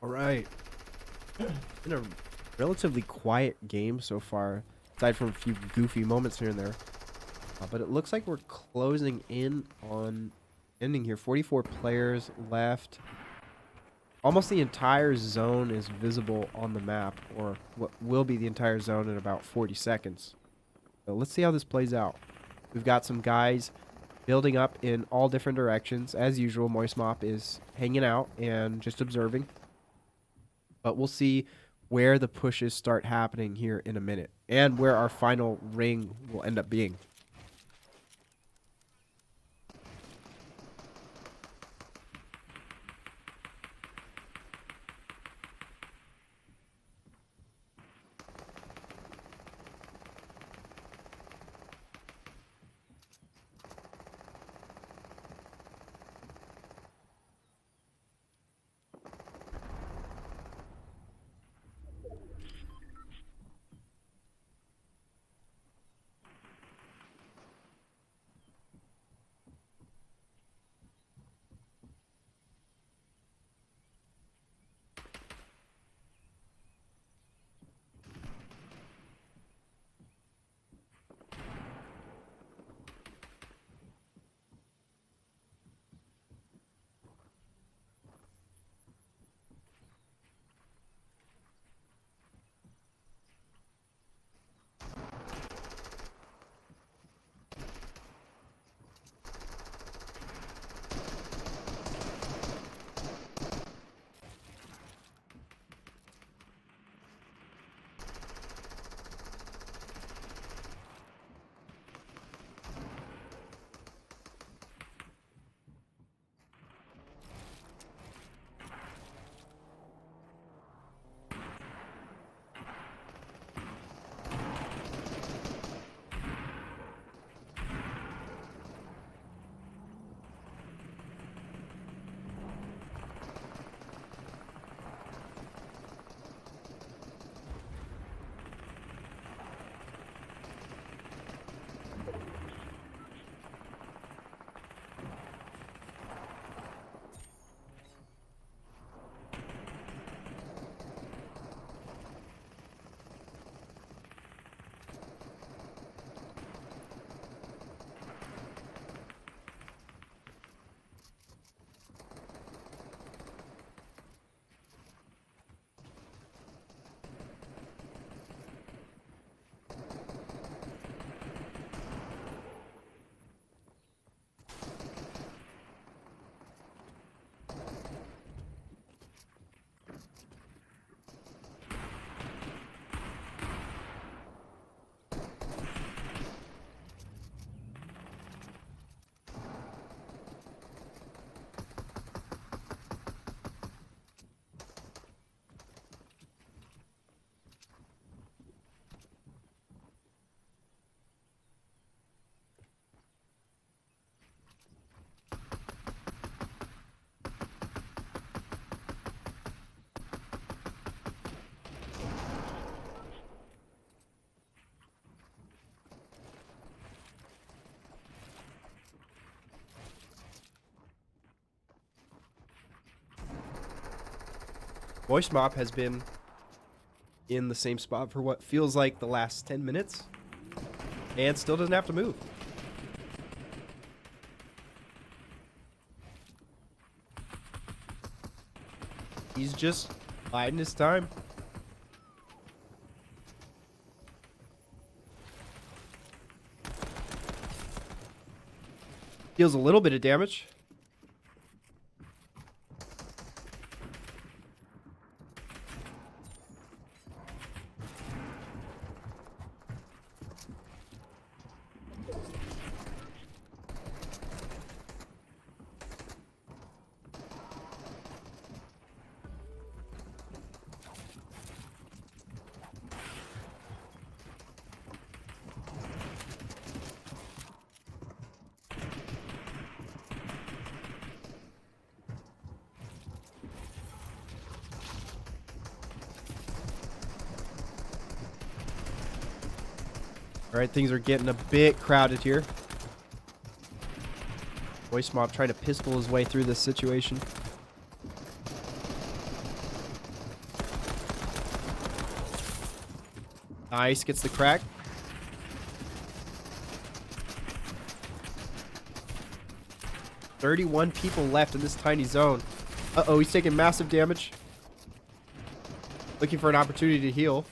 All right. Been a relatively quiet game so far, aside from a few goofy moments here and there. But it looks like we're closing in on ending here. 44 players left. Almost the entire zone is visible on the map, or what will be the entire zone in about 40 seconds. So let's see how this plays out. We've got some guys building up in all different directions. As usual, Moist Mop is hanging out and just observing. But we'll see where the pushes start happening here in a minute, and where our final ring will end up being. Moist Mop has been in the same spot for what feels like the last 10 minutes, and still doesn't have to move. He's just biding his time. Deals a little bit of damage. All right, things are getting a bit crowded here. Moist Mop trying to pistol his way through this situation. Nice, gets the crack. "31 people left in this tiny zone." Uh-oh, he's taking massive damage. Looking for an opportunity to heal.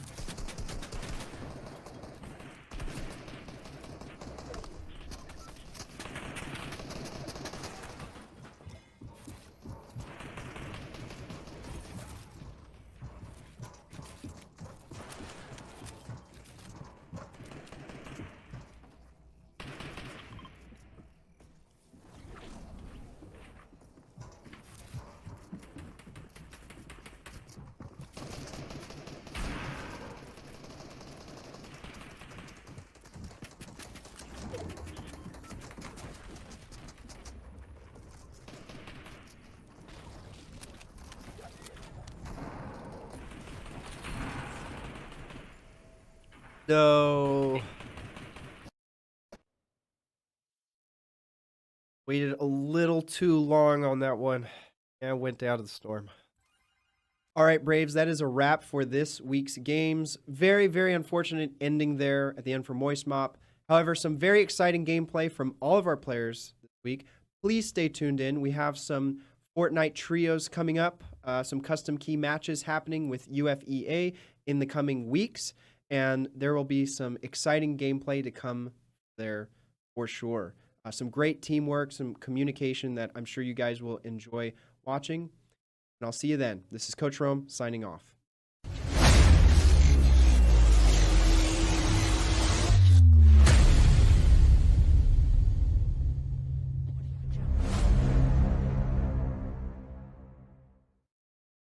No. Waited a little too long on that one and went down to the storm. All right, Braves, that is a wrap for this week's games. Very, very unfortunate ending there at the end for Moist Mop. However, some very exciting gameplay from all of our players this week. Please stay tuned in. We have some Fortnite trios coming up, some custom key matches happening with UFEA in the coming weeks, and there will be some exciting gameplay to come there for sure. Some great teamwork, some communication that I'm sure you guys will enjoy watching. And I'll see you then. This is Coach Rome signing off.